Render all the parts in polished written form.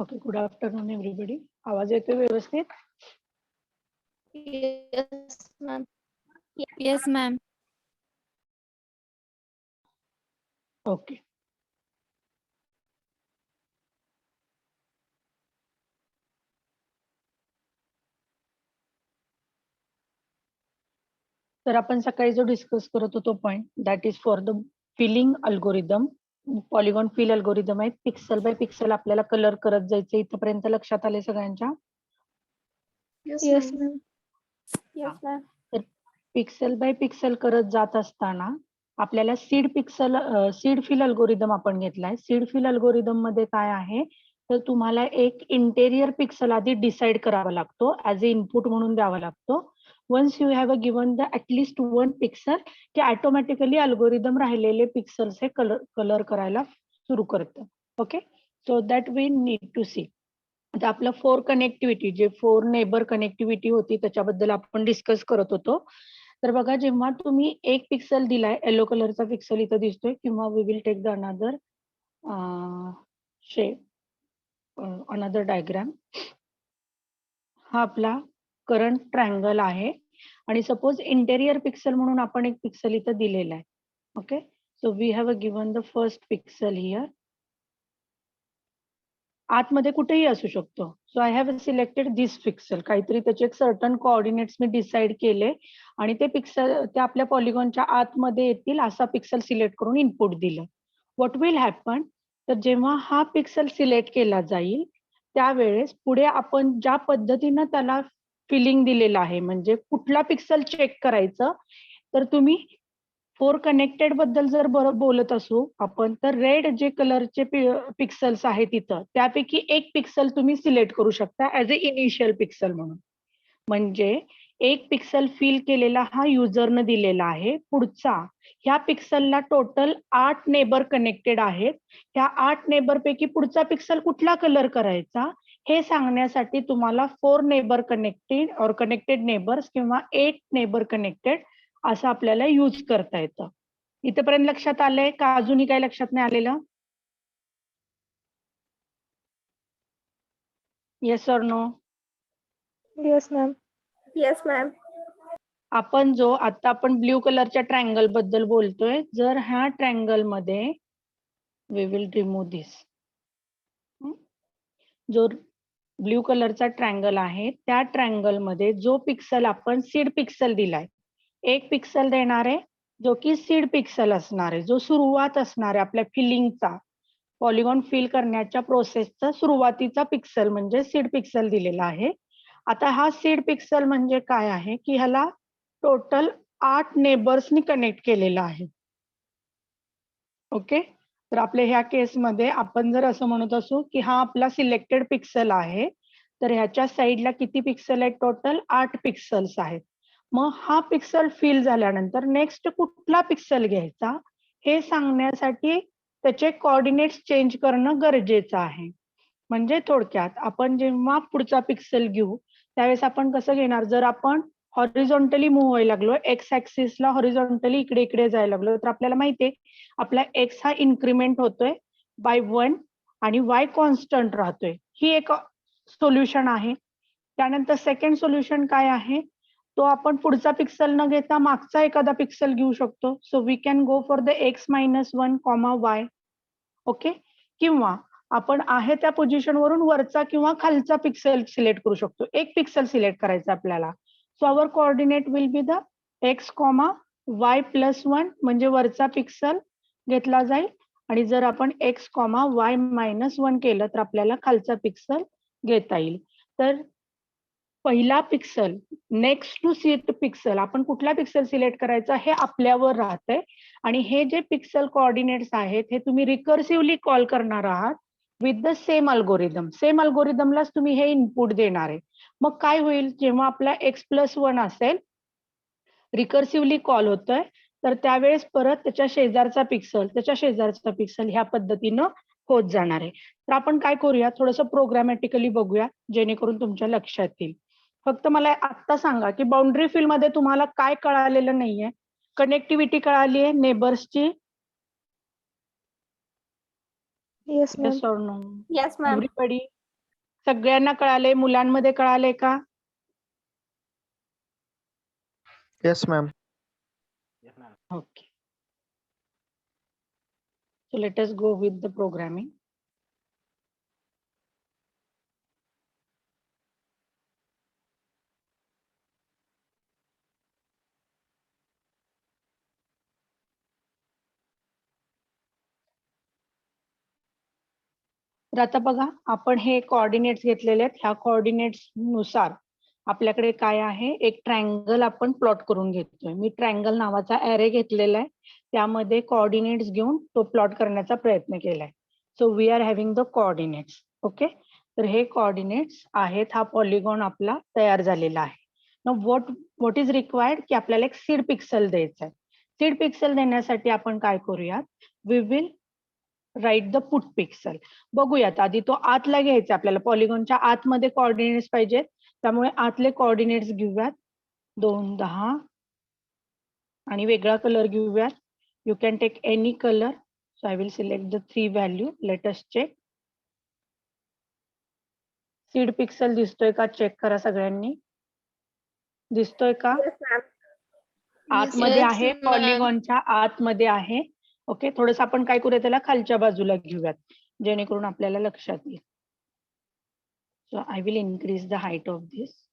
Okay, good afternoon everybody. आवाज येतोय व्यवस्थित? Yes, ma'am. Yes, ma'am. Okay. तर आपण सकाळी जो डिस्कस करत होतो point, that is for the filling algorithm. Polygon fill algorithm आहे. पिक्सल बाय पिक्सल आपल्याला कलर करत जायचं. इथपर्यंत लक्षात आले सगळ्यांच्या? Yes, ma'am. Yes, ma'am. तर पिक्सल बाय पिक्सल करत जात असताना आपल्याला सीड फिल अल्गोरिदम आपण घेतलाय. सीड फिल अल्गोरिदम मध्ये काय आहे, तर तुम्हाला एक इंटेरियर पिक्सल आधी डिसाइड करावा लागतो, ऍज अ इनपुट म्हणून द्यावा लागतो. Once you have given the at least one pixel, की ऑटोमॅटिकली अल्गोरिदम राहिलेले पिक्सल्स हे कलर करायला सुरू करतं. Okay, so that we need to see. आता आपलं फोर कनेक्टिव्हिटी, जे फोर नेबर कनेक्टिव्हिटी होती त्याच्याबद्दल आपण डिस्कस करत होतो. तर बघा, जेव्हा तुम्ही एक पिक्सल दिलाय, येलो कलरचा पिक्सल इथं दिसतोय, किंवा we will take the another shape, another diagram. हा आपला करंट ट्रायंगल आहे आणि सपोज इंटेरियर पिक्सल म्हणून आपण एक पिक्सल इथं दिलेला आहे. Okay, so we have given the first pixel here. आतमध्ये कुठेही असू शकतो. So I have selected this pixel. काहीतरी त्याचे एक सर्टन कोऑर्डिनेट्स मी डिसाइड केले आणि ते पिक्सल त्या आपल्या पॉलिगॉनच्या आतमध्ये येतील असा पिक्सल सिलेक्ट करून इनपुट दिलं. व्हॉट विल हॅपन, तर जेव्हा हा पिक्सल सिलेक्ट केला जाईल त्यावेळेस पुढे आपण ज्या पद्धतीनं त्याला फिलिंग दिलेलं आहे, म्हणजे कुठला पिक्सल चेक करायचं, तर तुम्ही फोर कनेक्टेड बद्दल जर बोलत असू आपण, तर रेड जे कलरचे पिक्सल्स आहेत तिथं, त्यापैकी एक पिक्सल तुम्ही सिलेक्ट करू शकता ऍज अ इनिशियल पिक्सल म्हणून. म्हणजे एक पिक्सल फिल केलेला हा युजरनं दिलेला आहे. पुढचा ह्या पिक्सलला टोटल 8 नेबर कनेक्टेड आहेत. ह्या 8 नेबर पैकी पुढचा पिक्सल कुठला कलर करायचा हे सांगण्यासाठी तुम्हाला 4 नेबर कनेक्टेड और कनेक्टेड नेबर्स किंवा 8 नेबर कनेक्टेड असं आपल्याला यूज करता येतं. इथपर्यंत लक्षात आलंय का? अजूनही काही लक्षात नाही आलेलं? Yes or no? Yes, ma'am. Yes, ma'am. आपण जो आता आपण ब्ल्यू कलरच्या ट्रायंगल बद्दल बोलतोय, जर ह्या ट्रायंगल मध्ये वी विल रिमूव्ह दिस. जो ब्ल्यू कलरचा ट्रायंगल आहे त्या ट्रायंगल मध्ये जो पिक्सल आपण सीड पिक्सल दिलाय, एक पिक्सल देणार आहे जो की सीड पिक्सल असणार आहे, जो सुरुवात असणार आहे आपल्या फिलिंगचा, पॉलिगॉन फिल करण्याच्या प्रोसेसचा सुरुवातीचा पिक्सल म्हणजे सीड पिक्सल दिलेला आहे. आता हा सीड पिक्सल म्हणजे काय आहे, की ह्याला टोटल 8 नेबर्सनी कनेक्ट केलेला आहे. ओके, तर आपल्या ह्या केसमध्ये आपण जर असं म्हणत असू की हा आपला सिलेक्टेड पिक्सल आहे, तर ह्याच्या साईडला किती पिक्सल आहेत? टोटल 8 पिक्सल्स आहेत. मग हा पिक्सल फिल झाल्यानंतर नेक्स्ट कुठला पिक्सल घ्यायचा हे सांगण्यासाठी त्याचे कोऑर्डिनेट्स चेंज करणं गरजेचं आहे. म्हणजे थोडक्यात आपण जेव्हा पुढचा पिक्सल घेऊ त्यावेळेस आपण कसं घेणार, जर आपण हॉरिझॉन्टली मूव्ह व्हायला लागलो, एक्स ऍक्सिसला हॉरिझॉन्टली इकडे इकडे जायला लागलो, तर आपल्याला माहितीये आपला एक्स हा इन्क्रीमेंट होतोय बाय 1 आणि वाय कॉन्स्टंट राहतोय. ही एक सोल्युशन आहे. त्यानंतर सेकंड सोल्युशन काय आहे, तो आपण पुढचा पिक्सल न घेता मागचा एखादा पिक्सल घेऊ शकतो. So we can go for the x-1, y. Okay, किंवा आपण आहे त्या पोझिशन वरून वरचा किंवा खालचा पिक्सल सिलेक्ट करू शकतो. एक पिक्सल सिलेक्ट करायचं आपल्याला. So our coordinate will be the x, y+1 म्हणजे वरचा पिक्सल घेतला जाईल, आणि जर आपण x, y-1 केलं तर आपल्याला खालचा पिक्सल घेता येईल. तर पहिला pixel next to seed pixel आपण कुठला पिक्सल सिलेक्ट करायचा हे आपल्यावर राहतंय, आणि हे जे पिक्सल कोऑर्डिनेट्स आहेत हे तुम्ही रिकर्सिव्हली कॉल करणार आहात with the same algorithm. Same अल्गोरिदमलाच तुम्ही हे इनपुट देणार आहे. मग काय होईल, जेव्हा आपला x+1 असेल, रिकर्सिव्हली कॉल होतोय, तर त्यावेळेस परत त्याच्या शेजारचा पिक्सल ह्या पद्धतीनं होत जाणार आहे. तर आपण काय करूया, थोडंसं प्रोग्रामॅटिकली बघूया जेणेकरून तुमच्या लक्षात येईल. फक्त मला आता सांगा की बाउंड्री फिल मध्ये तुम्हाला काय कळालेलं नाहीये? कनेक्टिव्हिटी कळाली आहे नेबर्सची? Yes, ma'am. Yes or no? Yes, ma'am. Everybody? सगळ्यांना कळाले? मुलांमध्ये कळाले का? Yes, ma'am. Okay. So let us go with the programming. तर आता बघा, आपण हे कोऑर्डिनेट्स घेतलेले आहेत. ह्या कोऑर्डिनेट्स नुसार आपल्याकडे काय आहे, एक ट्रायंगल आपण प्लॉट करून घेतोय. मी ट्रायंगल नावाचा ॲरे घेतलेला आहे, त्यामध्ये कोऑर्डिनेट्स घेऊन तो प्लॉट करण्याचा प्रयत्न केलाय. So we are having the coordinates. Okay, तर हे कोऑर्डिनेट्स आहेत. हा पॉलिगॉन आपला तयार झालेला आहे. व्हॉट इज रिक्वायर्ड की आपल्याला एक सीड पिक्सल द्यायचं आहे. सीड पिक्सल देण्यासाठी आपण काय करूयात, we will write the put pixel. बघूयात आधी तो आतला घ्यायचा आपल्याला. पॉलिगॉनच्या आतमध्ये कोऑर्डिनेट्स पाहिजेत, त्यामुळे आतले कोऑर्डिनेट्स घेऊयात. 2, 10 आणि वेगळा कलर घेऊयात. You can take any colour. So I will select the 3 value. Let us check. Seed pixel दिसतोय का? चेक करा सगळ्यांनी. दिसतोय का? आतमध्ये आहे, पॉलिगॉनच्या आतमध्ये आहे. ओके, थोडंसं आपण काय करूया, त्याला खालच्या बाजूला घेऊयात जेणेकरून आपल्याला लक्षात येईल. So I will increase the height of this.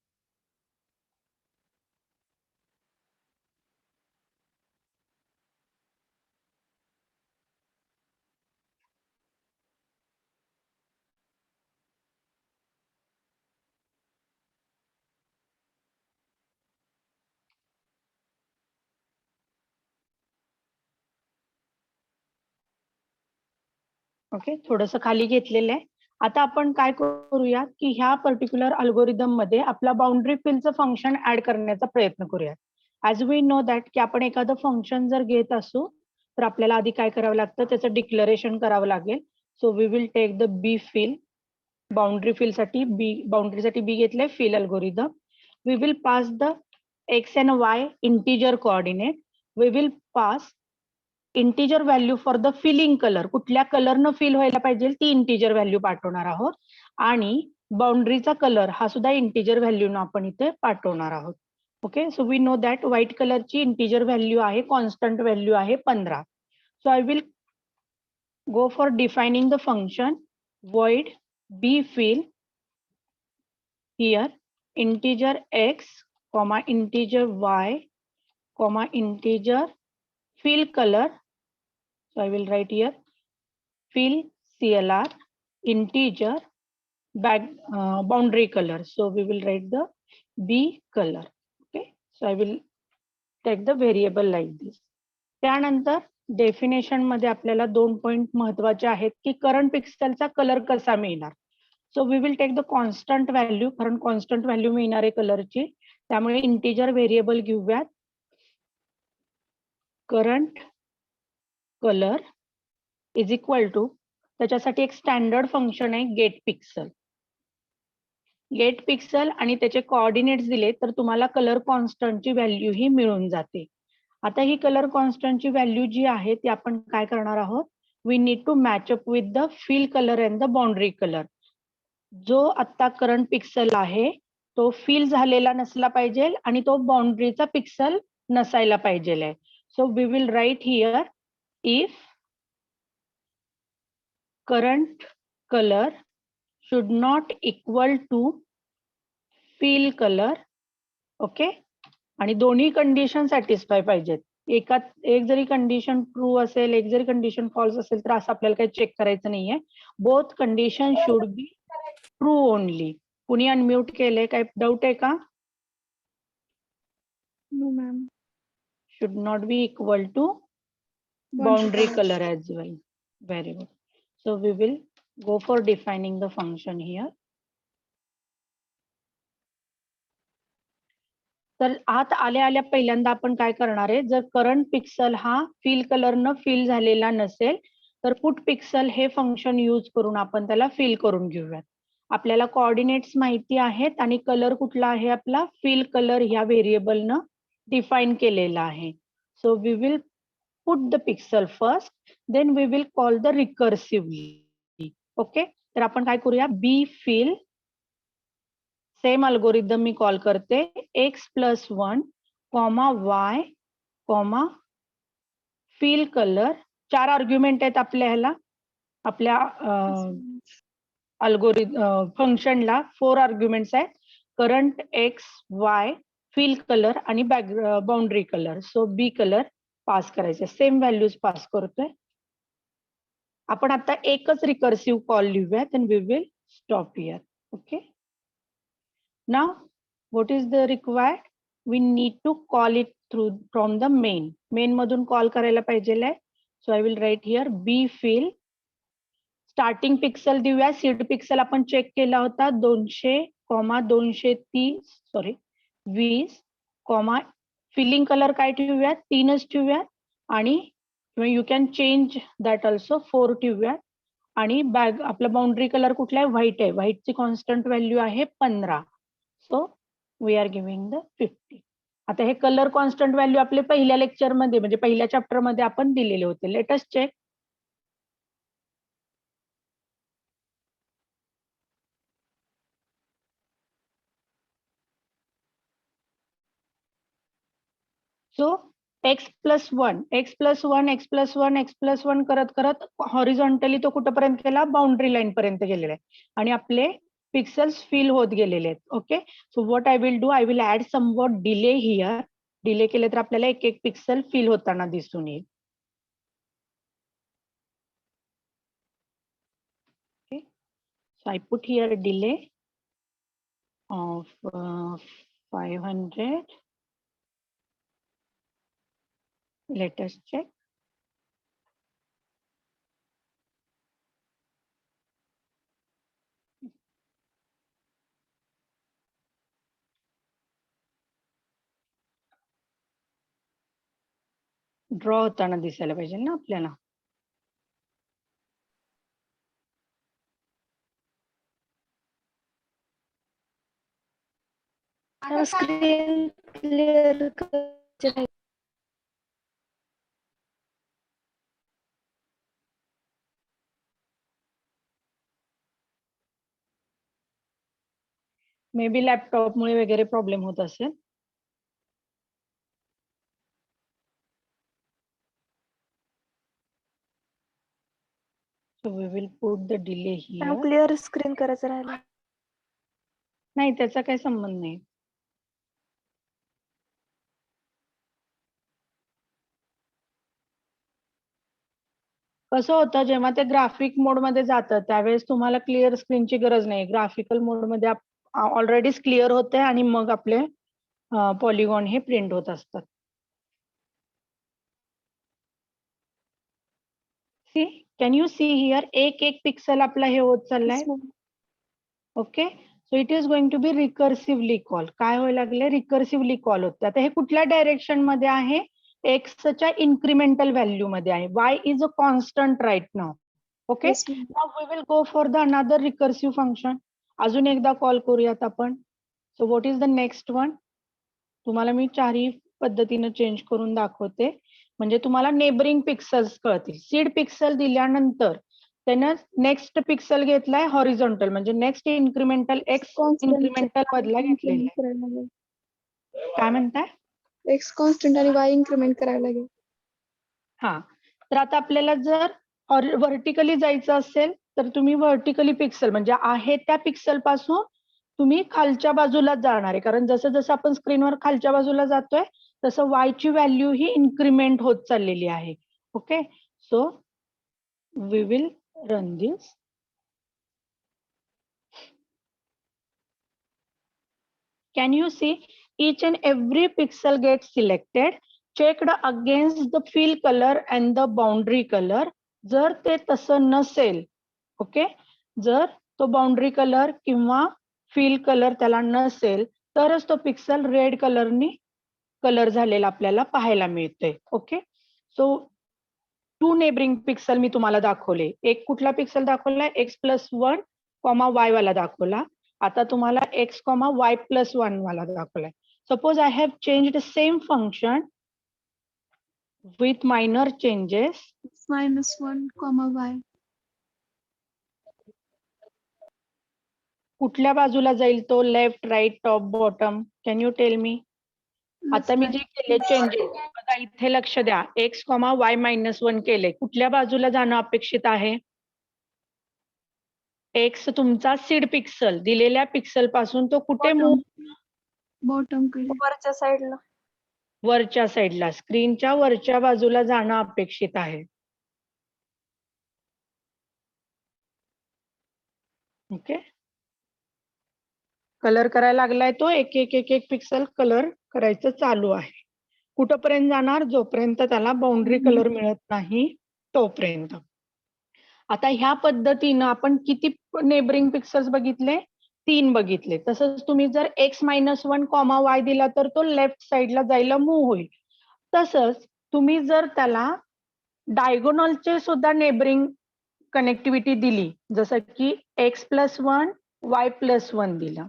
Okay, थोडंसं खाली घेतलेलं आहे. आता आपण काय करूया की ह्या पर्टिक्युलर अल्गोरिदम मध्ये आपला बाउंड्री फिलचं फंक्शन ऍड करण्याचा प्रयत्न करूया. ॲज वी नो दॅट की आपण एखादं फंक्शन जर घेत असू तर आपल्याला आधी काय करावं लागतं, त्याचं डिक्लरेशन करावं लागेल. So we will take the B fill. Boundary फिलसाठी बाउंड्रीसाठी बी घेतलंय, fill algorithm. We will pass the X and Y integer coordinate. We will pass integer value for the filling colour. कुठल्या कलरनं फिल व्हायला पाहिजे ती इंटिजर व्हॅल्यू पाठवणार आहोत. आणि बाउंड्रीचा कलर हा सुद्धा इंटिजर व्हॅल्यूनं आपण इथे पाठवणार आहोत. Okay, so we know that white कलरची इंटिजर व्हॅल्यू आहे, कॉन्स्टंट व्हॅल्यू आहे 15. So I will go for defining the function void b fill here integer x comma integer y comma integer fill color. So I will write here fill CLR integer boundary color. So we will write the B color. Okay, so I will take the variable like this. त्यानंतर definition मध्ये आपल्याला 2 point महत्वाचे आहेत की current पिक्सलचा colour कसा मिळणार. So we will take the constant value, कारण constant value मिळणार आहे कलरची, त्यामुळे इंटिजर व्हेरिएबल घेऊयात. Current colour is equal to, त्याच्यासाठी एक स्टँडर्ड फंक्शन आहे गेट पिक्सल. गेट पिक्सल आणि त्याचे कोऑर्डिनेट्स दिले तर तुम्हाला कलर कॉन्स्टंटची व्हॅल्यू ही मिळून जाते. आता ही कलर कॉन्स्टंटची व्हॅल्यू जी आहे ती आपण काय करणार आहोत, we need to match up with the fill colour and the boundary colour. जो आता करंट पिक्सल आहे तो फिल झालेला नसला पाहिजे आणि तो बाउंड्रीचा पिक्सल नसायला पाहिजे. So we will write here if current colour should not equal to fill colour. Okay, आणि दोन्ही कंडिशन सॅटिस्फाय पाहिजेत. एक जरी कंडिशन ट्रू असेल, एक जरी कंडिशन फॉल्स असेल तर असं आपल्याला काही चेक करायचं नाहीये. Both condition should be true only. कुणी अनम्यूट केले, काय डाऊट आहे का? No ma'am. Should not be equal to boundary color as well. Very good. So we will go for defining the function here. तर आत आल्या पहिल्यांदा आपण काय करणार आहे, जर करंट पिक्सल हा फिल कलरनं फिल झालेला नसेल तर पुट पिक्सल हे फंक्शन यूज करून आपण त्याला फिल करून घेऊयात. आपल्याला कोऑर्डिनेट्स माहिती आहेत आणि कलर कुठला आहे आपला, फिल कलर ह्या व्हेरिएबलनं डिफाईन केलेला आहे. So we will put the pixel first, then we will call the recursively. Okay, तर आपण काय करूया, बी फिल सेम अल्गोरिदम मी कॉल करते, x+1, y, fill color. 4 argument आहेत आपल्या ह्याला, आपल्या फंक्शनला 4 आर्ग्युमेंट्स आहेत, current, x, y, fill color आणि बाउंड्री कलर. सो बी कलर पास करायचे, सेम व्हॅल्यूज पास करतोय. आपण आता एकच रिकर्सिव्ह कॉल लिहूयात and we will stop here. Okay. Now, what is the required? We need to call it through from the main. Main मधून call करायला पाहिजे. So I will write here b fill. Starting pixel देऊया. Seed pixel आपण check केला होता 20, feeling colour काय ठेवूयात, 3च ठेवूयात आणि you can change that also 4 ठेवूयात. आणि बॅग आपला बाउंड्री कलर कुठला आहे, व्हाईट आहे. व्हाईटची कॉन्स्टंट व्हॅल्यू आहे 15. So we are giving the 50. आता हे कलर कॉन्स्टंट व्हॅल्यू आपले पहिल्या लेक्चरमध्ये म्हणजे पहिल्या चॅप्टरमध्ये आपण दिलेले होते. Late us check. So x+1 करत करत हॉरिझॉन्टली तो कुठपर्यंत गेला, बाउंड्री लाईन पर्यंत गेलेला आहे आणि आपले पिक्सेल्स फिल होत गेलेले आहेत. Okay. So what I will do, I will add somewhat delay here. Delay केले तर आपल्याला एक एक पिक्सल फिल होताना दिसून येईल. Okay. So I put here delay of 500. Let us check. Draw होताना दिसायला पाहिजे ना आपल्याला. स्क्रीन क्लिअर मे बी लॅपटॉपमुळे वगैरे प्रॉब्लेम होत असेल. So we will put the delay here. Clear screen करायचं राहिलं. नाही, त्याचा काही संबंध नाही. कसं होतं, जेव्हा ते ग्राफिक मोड मध्ये जातं त्यावेळेस तुम्हाला क्लिअर स्क्रीनची गरज नाही. ग्राफिकल मोड मध्ये ऑलरेडीच क्लिअर होते आणि मग आपले पॉलिगॉन हे प्रिंट होत असतात. See, can you see here, एक एक पिक्सल आपला हे होत चाललाय. Okay. So it is going to be recursively call. काय व्हायला लागले, रिकर्सिव्हली कॉल होते. आता हे कुठल्या डायरेक्शन मध्ये आहे, एक्सच्या इन्क्रिमेंटल व्हॅल्यू मध्ये आहे. Y is a constant right now. Okay. Now we will go for the another recursive function. अजून एकदा कॉल करूयात आपण. So what is the next one. तुम्हाला मी चारही पद्धतीने चेंज करून दाखवते म्हणजे तुम्हाला नेबरिंग पिक्सल्स कळतील. सीड पिक्सल दिल्यानंतर त्यानं नेक्स्ट पिक्सल घेतलाय हॉरिझॉन्टल म्हणजे नेक्स्ट इन्क्रिमेंटल एक्स इन्क्रिमेंटल मधला घेतलेला आहे. काय म्हणताय, एक्स कॉन्स्टंट आणि वाय इन्क्रिमेंट करायला लागेल. हा, तर आता आपल्याला जर व्हर्टिकली जायचं असेल तर तुम्ही व्हर्टिकली पिक्सल म्हणजे आहे त्या पिक्सल पासून तुम्ही खालच्या बाजूला जाणार आहे. कारण जसं जसं आपण स्क्रीनवर खालच्या बाजूला जातोय तसं वाय ची व्हॅल्यू ही इन्क्रिमेंट होत चाललेली आहे. Okay. So we will run this. Can you see each and every pixel gets selected, checked against the fill color and the boundary color. जर ते तसं नसेल, ओके, जर तो बाउंड्री कलर किंवा फिल कलर त्याला नसेल तरच तो पिक्सल रेड कलरनी कलर झालेला आपल्याला पाहायला मिळते. ओके. सो 2 नेबरिंग पिक्सल मी तुम्हाला दाखवले. एक कुठला पिक्सल दाखवलाय, x+1, y वाला दाखवला. आता तुम्हाला x, y+1 वाला दाखवलाय. Suppose I have changed same function with minor changes. -1, y. कुठल्या बाजूला जाईल तो? Left, right, top, bottom? Can you tell me? आता मी जे केले चेंजेस बघा इथे लक्ष द्या. एक्स कॉमा वाय -1 केले. कुठल्या बाजूला जाणं अपेक्षित आहे? एक्स तुमचा सीड पिक्सल दिलेल्या पिक्सल पासून तो कुठे मूव्ह? बॉटम वरच्या साईडला. वरच्या साईडला, स्क्रीनच्या वरच्या बाजूला जाणं अपेक्षित आहे. ओके, कलर करायला लागलाय तो. एक एक एक एक पिक्सल कलर करायचं चालू आहे. कुठपर्यंत जाणार? जोपर्यंत त्याला बाउंड्री कलर मिळत नाही तोपर्यंत. आता ह्या पद्धतीनं आपण किती नेबरिंग पिक्सल्स बघितले? 3 बघितले. तसंच तुम्ही जर x-1 कॉमा y दिला तर तो लेफ्ट साईडला जायला मूव्ह होईल. तसंच तुम्ही जर त्याला डायगोनलचे सुद्धा नेबरिंग कनेक्टिव्हिटी दिली, जसं की x+1 y+1 दिला.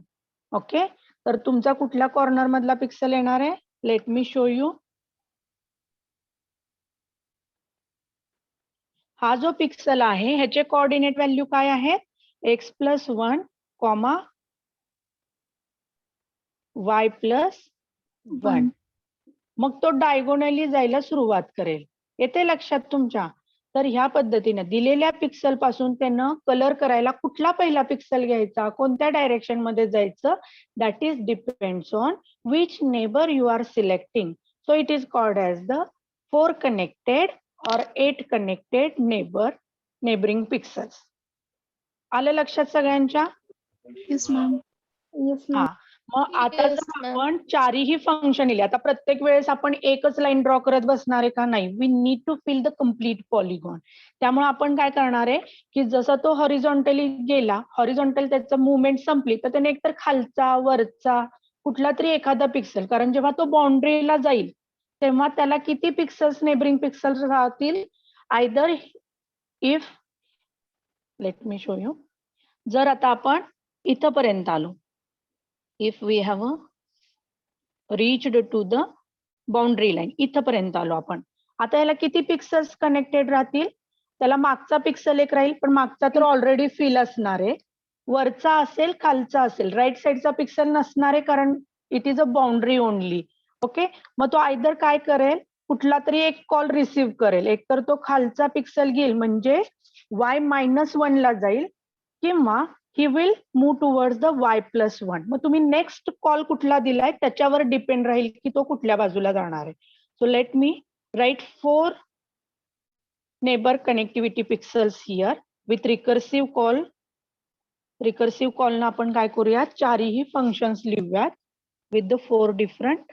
ओके, तर तुमचा कुठल्या कॉर्नर मधला पिक्सल येणार आहे? Late me show you. हा जो पिक्सल आहे ह्याचे कोऑर्डिनेट व्हॅल्यू काय आहेत? x+1 comma y+1. मग तो डायगोनली जायला सुरुवात करेल. येते लक्षात तुमच्या? तर ह्या पद्धतीने दिलेल्या पिक्सल पासून त्यानं कलर करायला कुठला पहिला पिक्सल घ्यायचा, कोणत्या डायरेक्शन मध्ये जायचं, that is depends on which neighbour you are selecting. So it is called as the 4 connected or 8 connected neighboring pixels. आलं लक्षात सगळ्यांच्या? Yes ma'am. हा, मग आता Yes, जर ma'am. आपण चारही फंक्शन लिहिले, आता प्रत्येक वेळेस आपण एकच लाईन ड्रॉ करत बसणार आहे का? नाही. We need to fill the complete polygon. त्यामुळे आपण काय करणार आहे की जसा तो हॉरिझॉन्टली गेला, हॉरिझॉन्टल त्याचं मुवमेंट संपली, तर त्याने एकतर खालचा, वरचा कुठला तरी एखादा पिक्सल, कारण जेव्हा तो बाउंड्रीला जाईल तेव्हा त्याला किती पिक्सल्स, नेबरिंग पिक्सल्स राहतील? Either if, let me show you. जर आता आपण इथपर्यंत आलो, if we have reached to the boundary line, इथपर्यंत आलो आपण. आता याला किती पिक्सल्स कनेक्टेड राहतील? त्याला मागचा पिक्सल एक राहील, पण मागचा तर ऑलरेडी फिल असणार आहे. वरचा असेल, खालचा असेल, राईट साईडचा पिक्सल नसणार आहे, कारण it is a boundary only. Okay, मग तो आयदर काय करेल, कुठला तरी एक कॉल रिसीव्ह करेल. एकतर तो खालचा पिक्सल घेईल म्हणजे y-1 ला जाईल, किंवा he will move towards the y+1. मग तुम्ही नेक्स्ट कॉल कुठला दिलाय त्याच्यावर डिपेंड राहील की तो कुठल्या बाजूला जाणार आहे. So let me write 4 neighbour connectivity pixels here with recursive call. Recursive कॉलनं आपण काय करूयात, चारही फंक्शन्स लिहूयात with the 4 different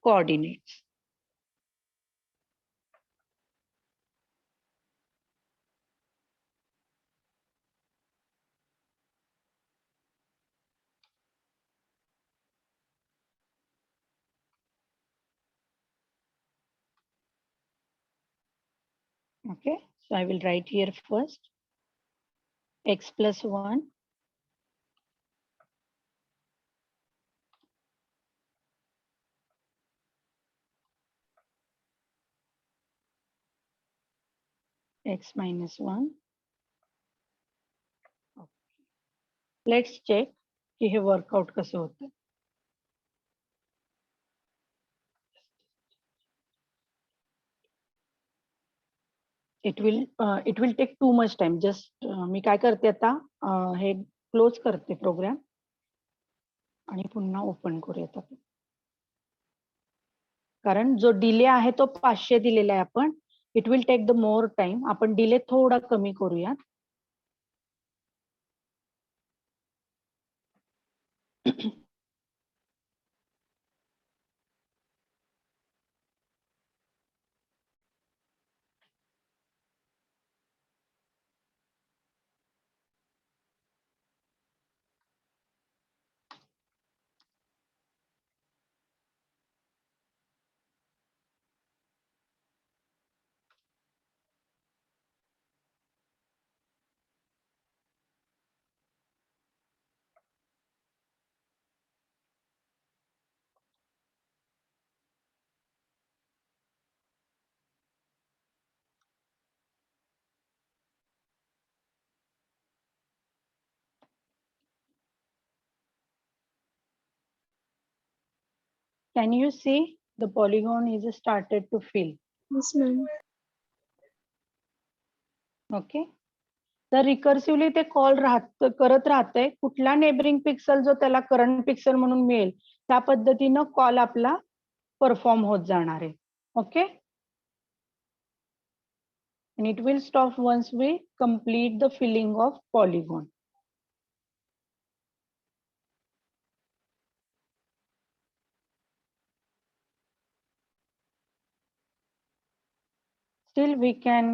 coordinates. Okay, so I will write here first x+1 x-1. Let's check की हे वर्कआउट कसं होतं. It will take too much time. Just मी काय करते आता, हे क्लोज करते प्रोग्राम आणि पुन्हा ओपन करूयात आपण. कारण जो डिले आहे तो 500 दिलेला आहे आपण. It will take the more time. आपण डिले थोडा कमी करूयात. Can you see the polygon is started to fill? Yes, ma'am. Okay. तर रिकर्सिव्हली ते कॉल करत राहते. कुठला नेबरिंग पिक्सल जो त्याला करंट पिक्सल म्हणून मिळेल त्या पद्धतीनं कॉल आपला परफॉर्म होत जाणार आहे. Okay. And it will stop once we complete the filling of polygon. Still we can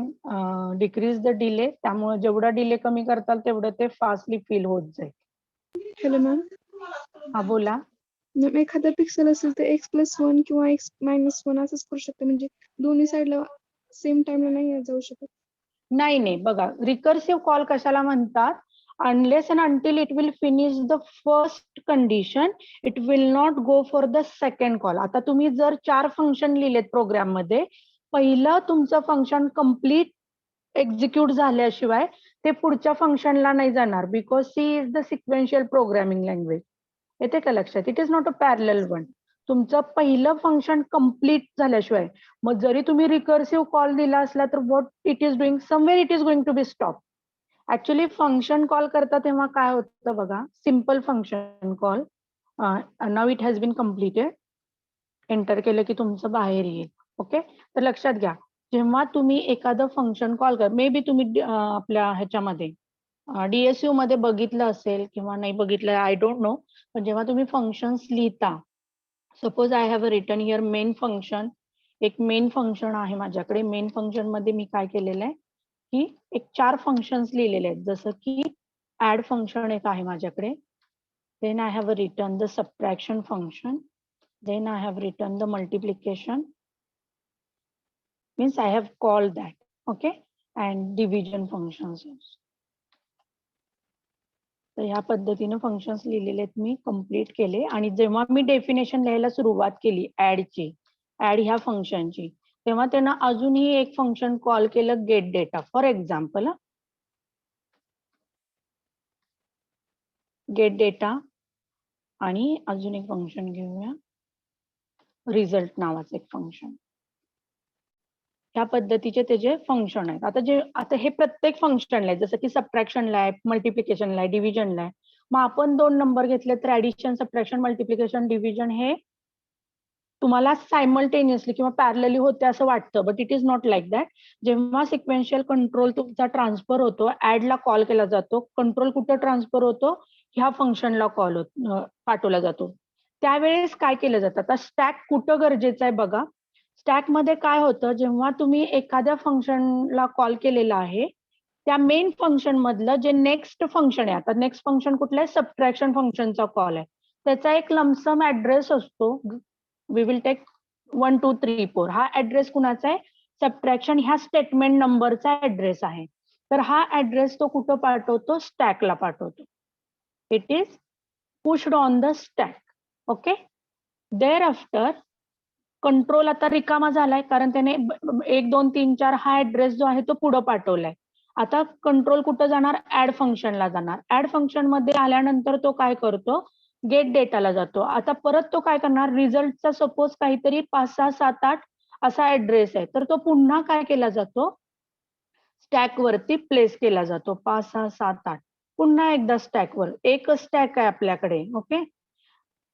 decrease the delay. त्यामुळे जेवढा डिले कमी करताल तेवढं ते फास्टली फिल होत जाईल. Hello ma'am. हा बोला. मॅम एखादा पिक्सल असेल तर x+1 किंवा x-1 असंच करू शकतो, म्हणजे दोन्ही साईडला सेम टाइमला नाही जाऊ शकत. नाही नाही बघा, रिकर्सिव्ह कॉल कशाला म्हणतात? Unless and until it will finish the first condition, it will not go for the second call. आता तुम्ही जर 4 फंक्शन लिहिलेत प्रोग्राम मध्ये, पहिलं तुमचं फंक्शन कम्प्लीट एक्झिक्यूट झाल्याशिवाय ते पुढच्या फंक्शनला नाही जाणार, because C is the sequential programming language. येते का लक्षात? It is not a parallel one. तुमचं पहिलं फंक्शन कम्प्लीट झाल्याशिवाय, मग जरी तुम्ही रिकर्सिव्ह कॉल दिला असला तर what it is doing, somewhere it is going to be stop. Actually function call करता तेव्हा काय होतं बघा, simple function call, now it has been completed, enter केलं की तुमचं बाहेर येईल. ओके. तर लक्षात घ्या, जेव्हा तुम्ही एखादं फंक्शन कॉल कर, मे बी तुम्ही आपल्या ह्याच्यामध्ये DSU मध्ये बघितलं असेल किंवा नाही बघितलं, आय डोंट नो, पण जेव्हा तुम्ही फंक्शन्स लिहिता, suppose I have written here main function. एक मेन फंक्शन आहे माझ्याकडे. मेन फंक्शन मध्ये मी काय केलेलं आहे की एक 4 फंक्शन्स लिहिलेले आहेत, जसं की ऍड फंक्शन एक आहे माझ्याकडे. Then I have return the subtraction function. Then I have return the multiplication, means I have called that. Okay. And division functions. तर ह्या पद्धतीनं फंक्शन्स लिहिलेले आहेत मी, कम्प्लीट केले. आणि जेव्हा मी डेफिनेशन लिहायला सुरुवात केली ऍडची, ऍड ह्या फंक्शनची, तेव्हा त्यांना अजूनही एक फंक्शन कॉल केलं, gate data. For example, gate data, आणि अजून एक फंक्शन घेऊया, रिझल्ट नावाचं एक फंक्शन. ह्या पद्धतीचे त्याचे फंक्शन आहेत. आता हे प्रत्येक फंक्शनला आहे, जसं की सबट्रॅक्शनला आहे, मल्टिप्लिकेशनला आहे, डिव्हिजनला आहे. मग आपण 2 नंबर घेतले तर ऍडिशन, सबट्रॅक्शन, मल्टिप्लिकेशन, डिव्हिजन हे तुम्हाला सायमल्टेनियसली किंवा पॅरलली होते असं वाटतं, but it is not like that. जेव्हा सिक्वेन्शियल कंट्रोल तुमचा ट्रान्सफर होतो, ऍडला कॉल केला जातो, कंट्रोल कुठं ट्रान्सफर होतो, ह्या फंक्शनला कॉल पाठवला जातो. त्यावेळेस काय केलं जातं? आता स्टॅक कुठं गरजेचं आहे बघा. स्टॅक मध्ये काय होतं, जेव्हा तुम्ही एखाद्या फंक्शनला कॉल केलेला आहे, त्या मेन फंक्शन मधलं जे नेक्स्ट फंक्शन आहे, आता नेक्स्ट फंक्शन कुठलं आहे? सबट्रॅक्शन फंक्शनचा कॉल आहे. त्याचा एक लमसम ऍड्रेस असतो. We will take 1 2 3 4. हा ऍड्रेस कुणाचा आहे? सबट्रॅक्शन ह्या स्टेटमेंट नंबरचा ऍड्रेस आहे. तर हा ऍड्रेस तो कुठं पाठवतो? स्टॅकला पाठवतो. It is pushed on the stack. Okay. Thereafter control आता रिकामा झालाय, कारण त्याने 1 2 3 4 हा ऍड्रेस जो आहे तो पुढे पाठवलाय. आता कंट्रोल कुठं जाणार? ऍड फंक्शनला जाणार. ऍड फंक्शन मध्ये आल्यानंतर तो काय करतो? गेट डेटाला जातो. आता परत तो काय करणार? रिझल्टचा सपोज काहीतरी 5 6 7 8 असा ऍड्रेस आहे, तर तो पुन्हा काय केला जातो? स्टॅक वरती प्लेस केला जातो. 5 6 7 8 पुन्हा एकदा स्टॅकवर. एकच स्टॅक आहे आपल्याकडे. ओके.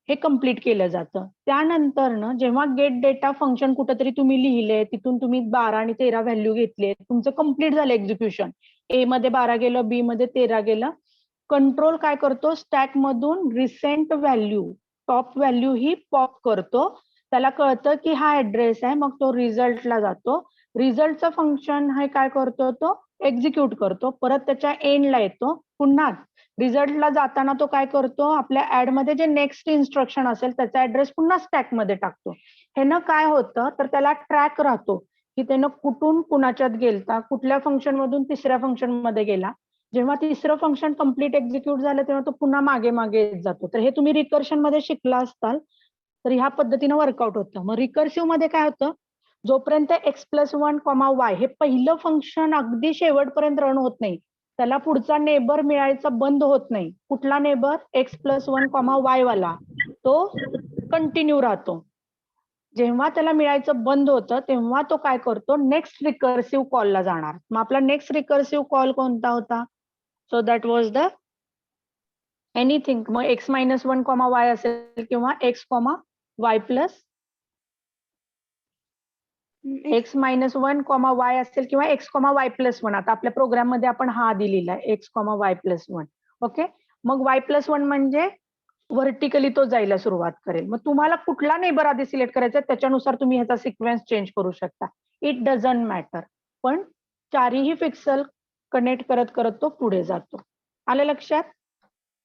हे कम्प्लीट केलं जातं. त्यानंतर जेव्हा गेट डेटा फंक्शन कुठंतरी तुम्ही लिहिले, तिथून तुम्ही 12 आणि 13 व्हॅल्यू घेतले, तुमचं कम्प्लीट झालं एक्झिक्युशन. ए मध्ये 12 गेलं, बी मध्ये 13 गेलं. कंट्रोल काय करतो? स्टॅक मधून रिसेंट व्हॅल्यू, टॉप व्हॅल्यू ही पॉप करतो. त्याला कळतं की हा ऍड्रेस आहे, मग तो रिझल्टला जातो. रिझल्टचं फंक्शन हे काय करतो? तो एक्झिक्यूट करतो. परत त्याच्या एंडला येतो. पुन्हा रिझल्टला जाताना तो काय करतो? आपल्या ऍड मध्ये जे नेक्स्ट इन्स्ट्रक्शन असेल त्याचा ऍड्रेस पुन्हा स्टॅक मध्ये टाकतो. ह्यानं काय होतं? तर त्याला ट्रॅक राहतो की त्यानं कुठून कुणाच्यात गेलता, कुठल्या फंक्शन मधून तिसऱ्या फंक्शन मध्ये गेला. जेव्हा तिसरं फंक्शन कम्प्लीट एक्झिक्यूट झालं तेव्हा तो पुन्हा मागे मागे येत जातो. तर हे तुम्ही रिकर्शन मध्ये शिकला असताल, तर ह्या पद्धतीनं वर्कआउट होतं. मग रिकर्सिव्ह मध्ये काय होतं? जोपर्यंत x+1, y हे पहिलं फंक्शन अगदी शेवटपर्यंत रन होत नाही, त्याला पुढचा नेबर मिळायचा बंद होत नाही. कुठला नेबर? x+1, y वाला, तो कंटिन्यू राहतो. जेव्हा त्याला मिळायचं बंद होतं तेव्हा तो काय करतो, नेक्स्ट रिकर्सिव्ह कॉलला जाणार. मग आपला नेक्स्ट रिकर्सिव्ह कॉल कोणता होता? So that was the anything. मग x-1 कॉमा y असेल किंवा x comma y plus x-1 comma y असेल किंवा x कॉमा y प्लस 1. आता आपल्या प्रोग्राम मध्ये आपण हा दिलेला आहे x comma y plus 1. Okay, मग y प्लस 1 म्हणजे व्हर्टिकली तो जायला सुरुवात करेल. मग तुम्हाला कुठला नेबर आधी सिलेक्ट करायचा त्याच्यानुसार तुम्ही ह्याचा सिक्वेन्स चेंज करू शकता. It doesn't matter. पण चारही पिक्सल कनेक्ट करत करत तो पुढे जातो. आलं लक्षात?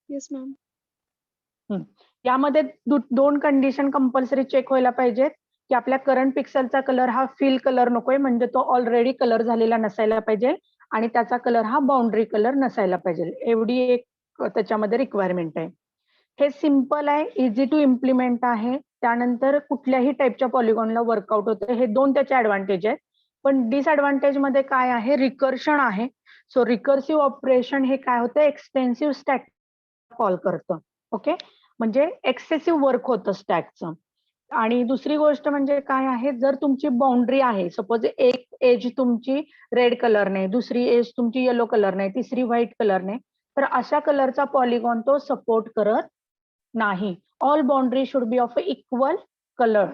Yes ma'am. यामध्ये दोन कंडिशन कंपल्सरी चेक व्हायला पाहिजेत की आपल्या करंट पिक्सलचा कलर हा फिल कलर नकोय, म्हणजे तो ऑलरेडी कलर झालेला नसायला पाहिजे आणि त्याचा कलर हा बाउंड्री कलर नसायला पाहिजे. एवढी एक त्याच्यामध्ये रिक्वायरमेंट आहे. हे सिम्पल आहे, इझी टू इम्प्लिमेंट आहे. त्यानंतर कुठल्याही टाईपच्या पॉलिगॉनला वर्कआउट होतं. हे दोन त्याचे ऍडव्हान्टेज आहेत. पण डिसएडव्हान्टेज मध्ये काय आहे, रिकर्शन आहे. सो रिकर्सिव्ह ऑपरेशन हे काय होतं, एक्सटेन्सिव्ह स्टॅक कॉल करतं. ओके, म्हणजे एक्सेसिव्ह वर्क होतं स्टॅकचं. आणि दुसरी गोष्ट म्हणजे काय आहे, जर तुमची बाउंड्री आहे, सपोज एक एज तुमची रेड कलरने, दुसरी एज तुमची येलो कलरने, तिसरी व्हाईट कलरने, तर अशा कलरचा पॉलिगॉन तो सपोर्ट करत नाही. All boundary should be of equal colour,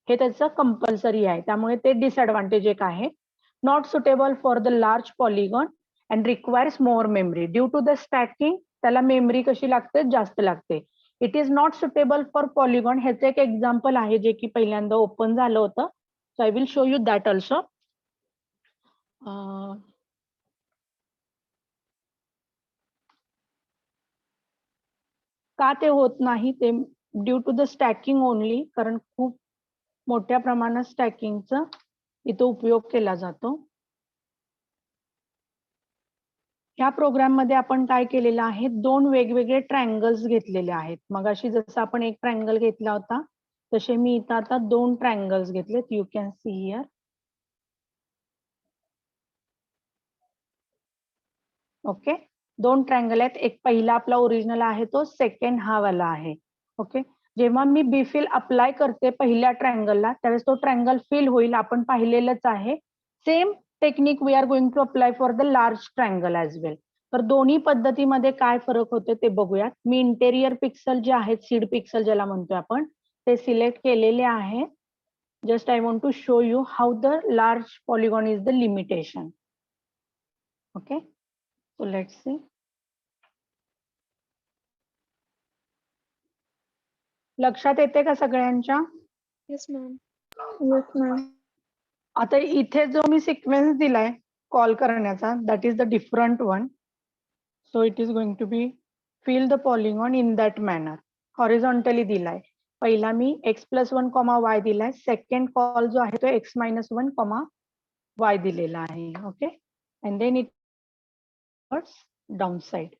हे त्याचं कंपल्सरी आहे. त्यामुळे ते डिसएडव्हान्टेज एक आहे. Not suitable for the large polygon and requires more memory due to the stacking. त्याला मेमरी कशी लागते, जास्त लागते. It is not suitable for polygon. ह्याचं एक एक्झाम्पल आहे जे की पहिल्यांदा ओपन झालं होतं. So I will show you that also. का ते होत नाही, ते due to the stacking only, कारण खूप मोठ्या प्रमाणात स्टॅकिंगचा इथं उपयोग केला जातो. या प्रोग्राम मध्ये आपण काय केलेलं आहे, दोन वेगवेगळे ट्रायंगल्स घेतलेले आहेत. मग अशी जसं आपण एक ट्रायंगल घेतला होता तसे मी इथं आता दोन ट्रायंगल्स घेतलेत. You can see here. Okay, दोन ट्रायंगल आहेत. एक पहिला आपला ओरिजिनल आहे तो, सेकंड हा वाला आहे. ओके, जेव्हा मी बीफिल अप्लाय करते पहिल्या ट्रायंगलला त्यावेळेस तो ट्रायंगल फिल होईल, आपण पाहिलेलंच आहे. Same technique we are going to apply for the large triangle as well. तर दोन्ही पद्धतीमध्ये काय फरक होतो ते बघूयात. मी इंटेरियर पिक्सल जे आहेत, सीड पिक्सल ज्याला म्हणतोय आपण, ते सिलेक्ट केलेले आहे. Just I want to show you how the large polygon is the limitation. Okay, so let's see. लक्षात येते का सगळ्यांच्या? Yes ma'am. Yes, ma'am. आता इथे जो मी सिक्वेन्स दिलाय कॉल करण्याचा, that is the different one. So it is going to be fill the polygon in that manner. Horizontally दिलाय. पहिला मी x+1, y दिलाय. सेकंड कॉल जो आहे तो x-1, y दिलेला आहे. Okay, and then it down side.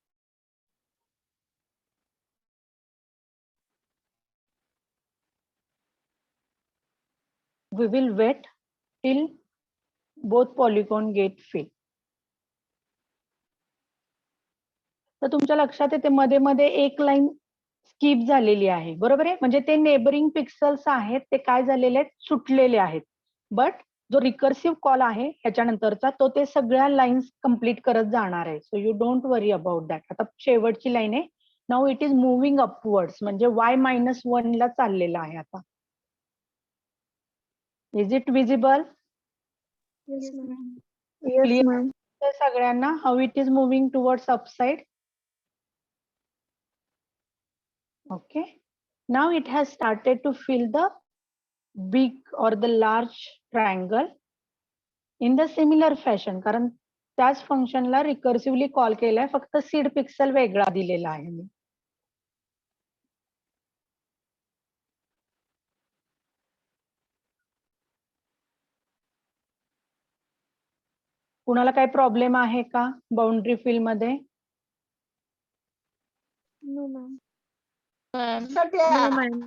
We will wait till both polygon get fill. तर तुमच्या लक्षात येते मध्ये मध्ये एक लाईन स्किप झालेली आहे, बरोबर आहे. म्हणजे ते नेबरिंग पिक्सल्स आहेत ते काय झालेले आहेत, सुटलेले आहेत. बट जो रिकर्सिव्ह कॉल आहे ह्याच्यानंतरचा तो ते सगळ्या लाईन्स कंप्लीट करत जाणार आहे. So you don't worry about that. आता शेवटची लाईन आहे. Now it is moving upwards, म्हणजे y-1 ला चाललेला आहे आता. Is it visible? Yes ma'am. Yes, Clear? ma'am. तर सगळ्यांना how it is moving towards upside. Okay, now it has started to fill the big or the large triangle in the similar fashion. कारण त्याच फंक्शनला recursively call केलाय, फक्त seed pixel वेगळा दिलेला आहे मी. कुणाला काही प्रॉब्लेम आहे का बाउंड्री फिल मध्ये? No ma'am. No, ma'am.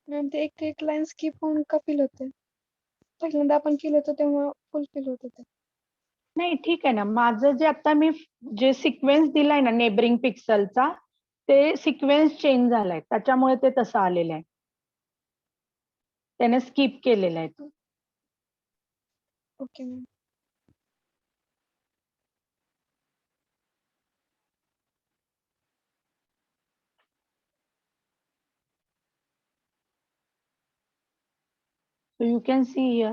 Ma'am ते एक एक लाईन स्किप होऊन का फिल होते? पहिल्यांदा आपण केलं होतं तेव्हा फुल फिल होत होते. नाही, ठीक आहे ना. माझं जे आता मी जे सिक्वेन्स दिलाय ना नेबरिंग पिक्सलचा, ते सिक्वेन्स चेंज झालाय त्याच्यामुळे ते तसं आलेलं आहे. त्याने स्किप केलेला आहे तो. Okay ma'am. So you can see here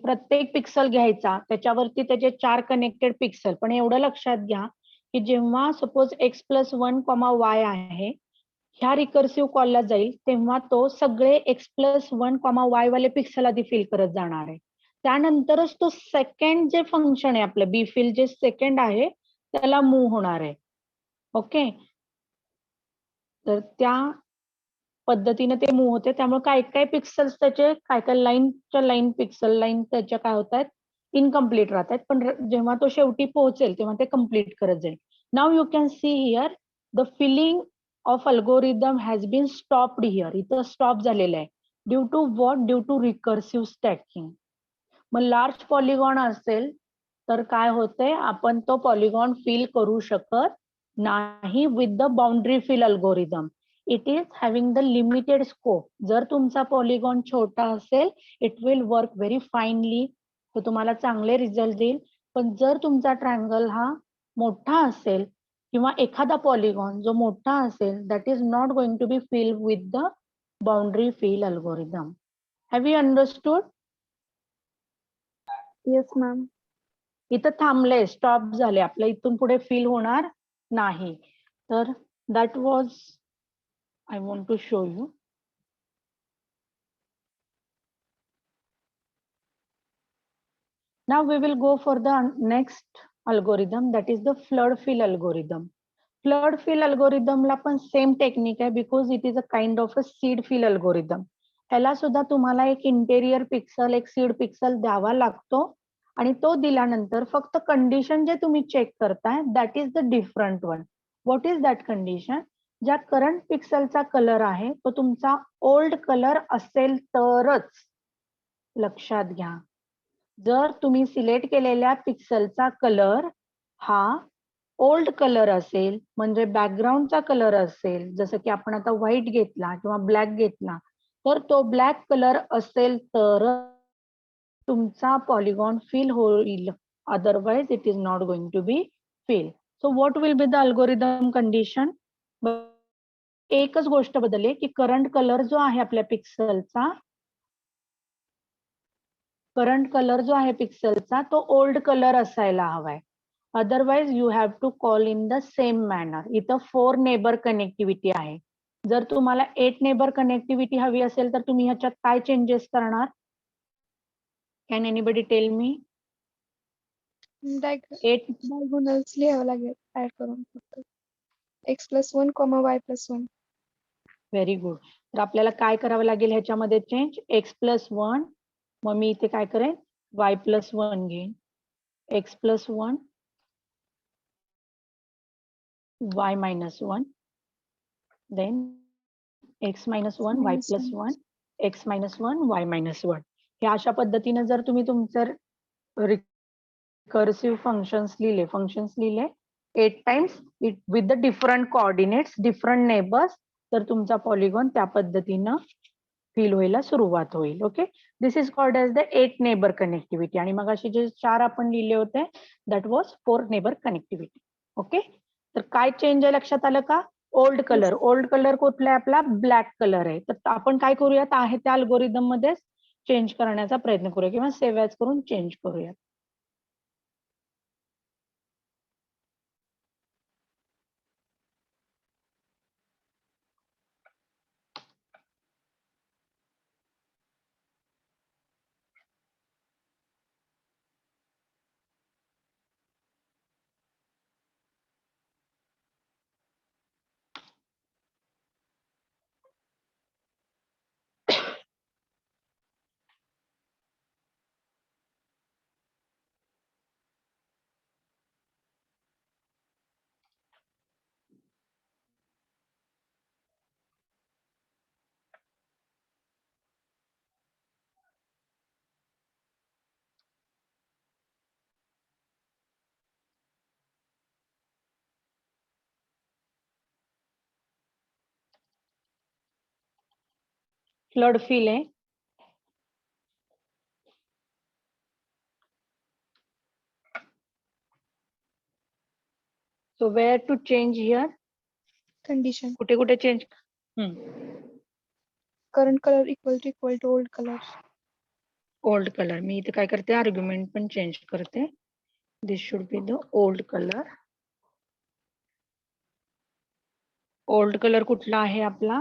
प्रत्येक पिक्सल घ्यायचा त्याच्यावरती त्याचे 4 कनेक्टेड पिक्सल. पण एवढं लक्षात घ्या की जेव्हा सपोज x+1, y आहे ह्या रिकर्सिव्ह कॉलला जाईल तेव्हा तो सगळे x+1, y वाले पिक्सल आधी फिल करत जाणार आहे. त्यानंतरच तो सेकंड जे फंक्शन आहे आपलं बी फिल जे सेकंड आहे त्याला मूव्ह होणार आहे. ओके, तर त्या पद्धतीने ते मूव्ह होते. त्यामुळे काय काय पिक्सल्स त्याचे काय काय लाईन पिक्सल लाईन त्याच्या काय होत आहेत इनकम्प्लीट राहतात. पण जेव्हा तो शेवटी पोहोचेल तेव्हा ते कम्प्लीट करत जाईल. Now you can see here the filling of algorithm has been stopped here. इथं स्टॉप झालेलं आहे. Due to what? Due to recursive stacking. मग लार्ज पॉलिगॉन असेल तर काय होतंय आपण तो पॉलिगॉन फिल करू शकत नाही with the boundary fill algorithm. It is having the limited scope. जर तुमचा पॉलिगॉन छोटा असेल it will work very finely, तो तुम्हाला चांगले रिझल्ट देईल. पण जर तुमचा ट्रायंगल हा मोठा असेल किंवा एखादा पॉलिगॉन जो मोठा असेल that is not going to be fill with the boundary fill algorithm. Have you understood? Yes, ma'am. इथं थांबले, स्टॉप झाले, आपल्या इथून पुढे फिल होणार नाही. तर that was I want to show you. Now we will go for the next algorithm, that is the flood fill algorithm. Flood fill algorithm ला पण सेम टेक्निक आहे because it is a kind of a seed fill algorithm. ह्याला सुद्धा तुम्हाला एक interior pixel एक seed pixel द्यावा लागतो आणि तो दिल्यानंतर फक्त कंडिशन जे तुम्ही चेक करताय that is the different one. What is that condition? ज्या करंट पिक्सलचा कलर आहे तो तुमचा ओल्ड कलर असेल तरच. लक्षात घ्या, जर तुम्ही सिलेक्ट केलेल्या पिक्सलचा कलर हा ओल्ड कलर असेल म्हणजे बॅकग्राऊंडचा कलर असेल, जसं की आपण आता व्हाईट घेतला किंवा ब्लॅक घेतला तर तो ब्लॅक कलर असेल तर तुमचा पॉलिगॉन फिल होईल. Otherwise it is not going to be fill. So what will be the algorithm condition? एकच गोष्ट बदलली की करंट कलर जो आहे आपल्या पिक्सलचा करंट कलर जो आहे पिक्सलचा तो ओल्ड कलर असायला हवाय. Otherwise you have to call in the same manner. इथं 4 नेबर कनेक्टिव्हिटी आहे. जर तुम्हाला 8 नेबर कनेक्टिव्हिटी हवी असेल तर तुम्ही ह्याच्यात काय चेंजेस करणार? Can anybody tell me? 8 diagonals लिहावं लागेल ऍड करून फक्त x+1, y+1. Very good. तर आपल्याला काय करावं लागेल ह्याच्यामध्ये चेंज? x+1, मग मी इथे काय करेन y+1 घेईन, x+1 y-1, then x-1 y+1 x-1 y-1. हे अशा पद्धतीने जर तुम्ही तुमचं रिकर्सिव्ह फंक्शन्स लिहिले 8 times with the different coordinates different neighbours, तर तुमचा पॉलिगॉन त्या पद्धतीनं फिल व्हायला सुरुवात होईल. Okay, this is called as the 8 neighbour connectivity. आणि मग असे जे 4 आपण लिहिले होते दॅट वॉज 4 नेबर कनेक्टिव्हिटी. ओके, तर काय चेंज आहे लक्षात आलं का? Old colour. ओल्ड कलर कुठला आहे आपला? ब्लॅक कलर आहे. तर आपण काय करूयात आहे त्या अल्गोरिदम मध्ये चेंज करण्याचा प्रयत्न करूया किंवा सेव्ह ॲज करून चेंज करूया. फ्लड फिल आहे. So where to change here? Condition. कुठे कुठे change? Current color equal to old color. Old colour. मी इथे काय करते, आर्ग्युमेंट पण चेंज करते. This should be the old colour. Old colour कुठला आहे आपला?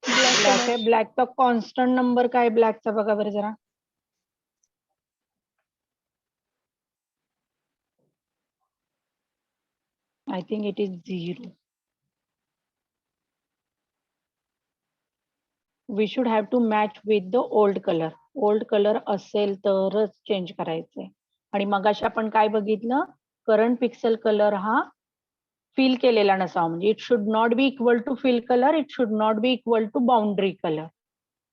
ब्लॅक आहे. ब्लॅकचा कॉन्स्टंट नंबर काय ब्लॅकचा बघा बरं जरा. I think it is 0. We should have to match with the old color. Old color असेल तरच चेंज करायचंय. आणि मगाशी आपण काय बघितलं, करंट पिक्सेल कलर हा फिल केलेला नसावा. म्हणजे it should not be equal to fill colour, it should not be equal to boundary colour.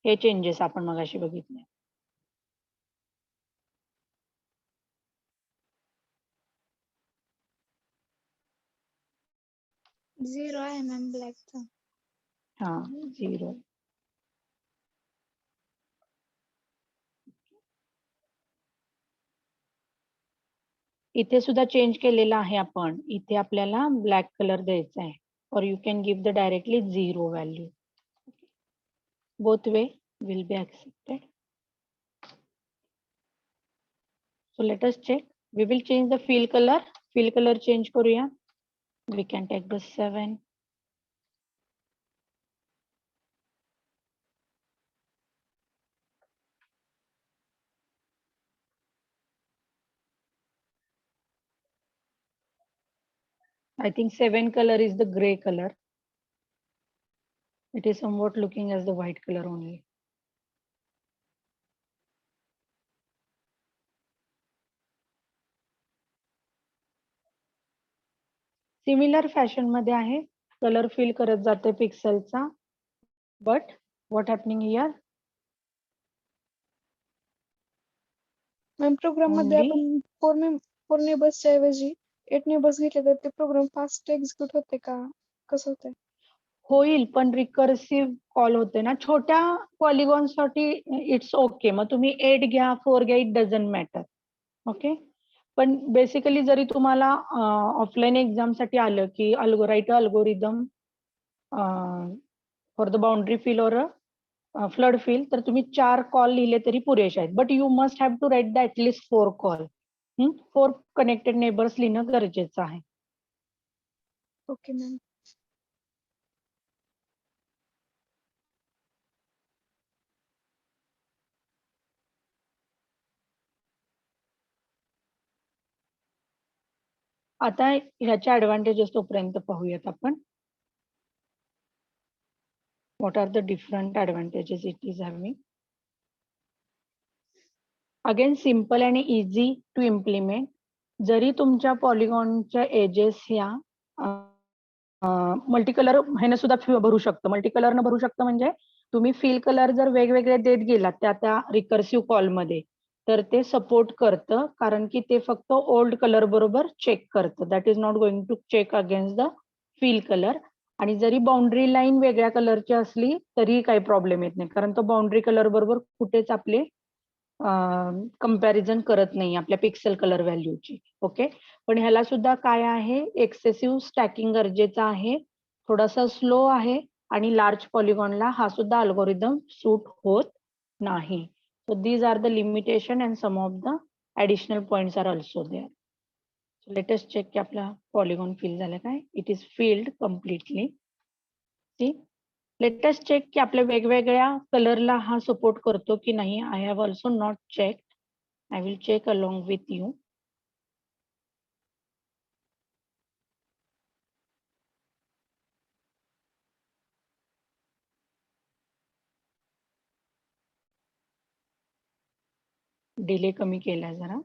हे चेंजेस आपण मगाशी बघितले. झिरो आहे मॅम ब्लॅकचा. हा 0. इथे सुद्धा चेंज केलेला आहे आपण. इथे आपल्याला ब्लॅक कलर द्यायचा आहे. और you can give the directly 0 value. Both way will be accepted. So let us check. We will change the fill color. Fill color change करूया. We can take the 7. I think 7 color is the gray color. It is somewhat looking as the white color only. Similar fashion मध्ये आहे. Colour fill करत जाते पिक्सेलचा. But what happening here? Ma'am program मध्ये Only आपण 4 नेबर्सच्या ऐवजी 8 neighbours घेतले तर ते प्रोग्राम फास्ट एक्झिक्यूट होते का? कसं होतंय? होईल, पण रिकर्सिव्ह कॉल होते ना छोट्या पॉलिगॉन साठी. It's okay. मग तुम्ही 8 घ्या, 4 घ्या, इट डझंट मॅटर. ओके. पण बेसिकली जरी तुम्हाला ऑफलाईन एक्झाम साठी आलं की write algorithm for the boundary fill और फ्लड फिल, तर तुम्ही 4 कॉल लिहिले तरी पुरेसे आहेत. But you must have to write the at least 4 call. 4 connected neighbours लिहिणं गरजेचं आहे. Okay ma'am. आता ह्याच्या ऍडव्हान्टेजेस तोपर्यंत पाहूयात आपण. What are the different advantages it is having? Again, simple and easy to implement. जरी तुमच्या पॉलिगॉनच्या एजेस ह्या मल्टी कलर ह्याने सुद्धा भरू शकतं. मल्टी कलरनं भरू शकतं म्हणजे तुम्ही फिल कलर जर वेगवेगळे देत गेलात त्या रिकर्सिव्ह कॉलमध्ये, तर ते सपोर्ट करतं. कारण की ते फक्त ओल्ड कलर बरोबर चेक करतं. That is not going to check against the fill colour. आणि जरी बाउंड्री लाईन वेगळ्या कलरची असली तरी काही प्रॉब्लेम येत नाही, कारण तो बाउंड्री कलर बरोबर कुठेच आपले कंपॅरिझन करत नाही आपल्या पिक्सेल कलर व्हॅल्यूची. ओके. पण ह्याला सुद्धा काय आहे, एक्सेसिव्ह स्टॅकिंग गरजेचं आहे. थोडासा स्लो आहे आणि लार्ज पॉलिगॉनला हा सुद्धा अल्गोरिदम सूट होत नाही. So these are the limitation and some of the additional points are also there. Let us check की आपला पॉलिगॉन फिल झाला काय. It is filled completely. See, let us check की आपल्या वेगवेगळ्या कलरला हा सपोर्ट करतो की नाही. I have also not check. I will check along with you. Delay कमी केला जरा.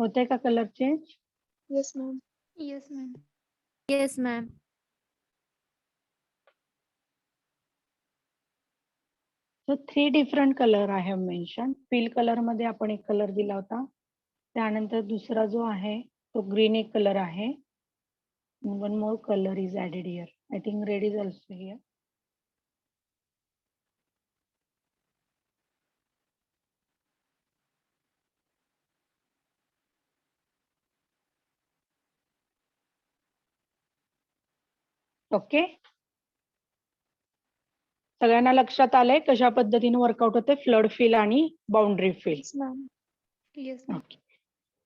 होते का colour change? Yes ma'am. Yes, ma'am. Yes, ma'am. So 3 different color I have mentioned. Fill color मध्ये आपण एक कलर दिला होता. त्यानंतर दुसरा जो आहे तो ग्रीन एक कलर आहे. One more color is added here. I think red is also here. Okay. सगळ्यांना लक्षात आलंय कशा पद्धतीने वर्कआउट होते फ्लड फिल आणि boundary fill. Yes ma'am. Yes, ma'am. Okay.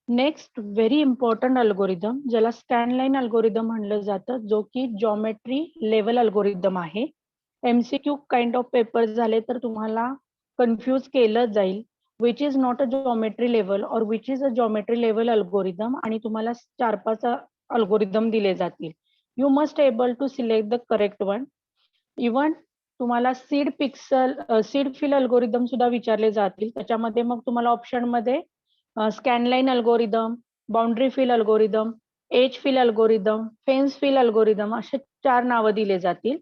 Next very important algorithm ज्याला स्कॅनलाईन अल्गोरिदम म्हणलं जातं, जो की जॉमेट्री लेवल अल्गोरिदम आहे. MCQ काइंड ऑफ पेपर झाले तर तुम्हाला कन्फ्यूज केलं जाईल which is not a geometry level or which is a geometry level algorithm, आणि तुम्हाला 4-5 अल्गोरिदम दिले जातील. You must able to select the correct one. Even तुम्हाला सीड फिल अल्गोरिदम सुद्धा विचारले जातील. त्याच्यामध्ये मग तुम्हाला ऑप्शन मध्ये scanline algorithm, boundary fill algorithm, edge fill algorithm, fence fill algorithm असे 4 नावं दिले जातील.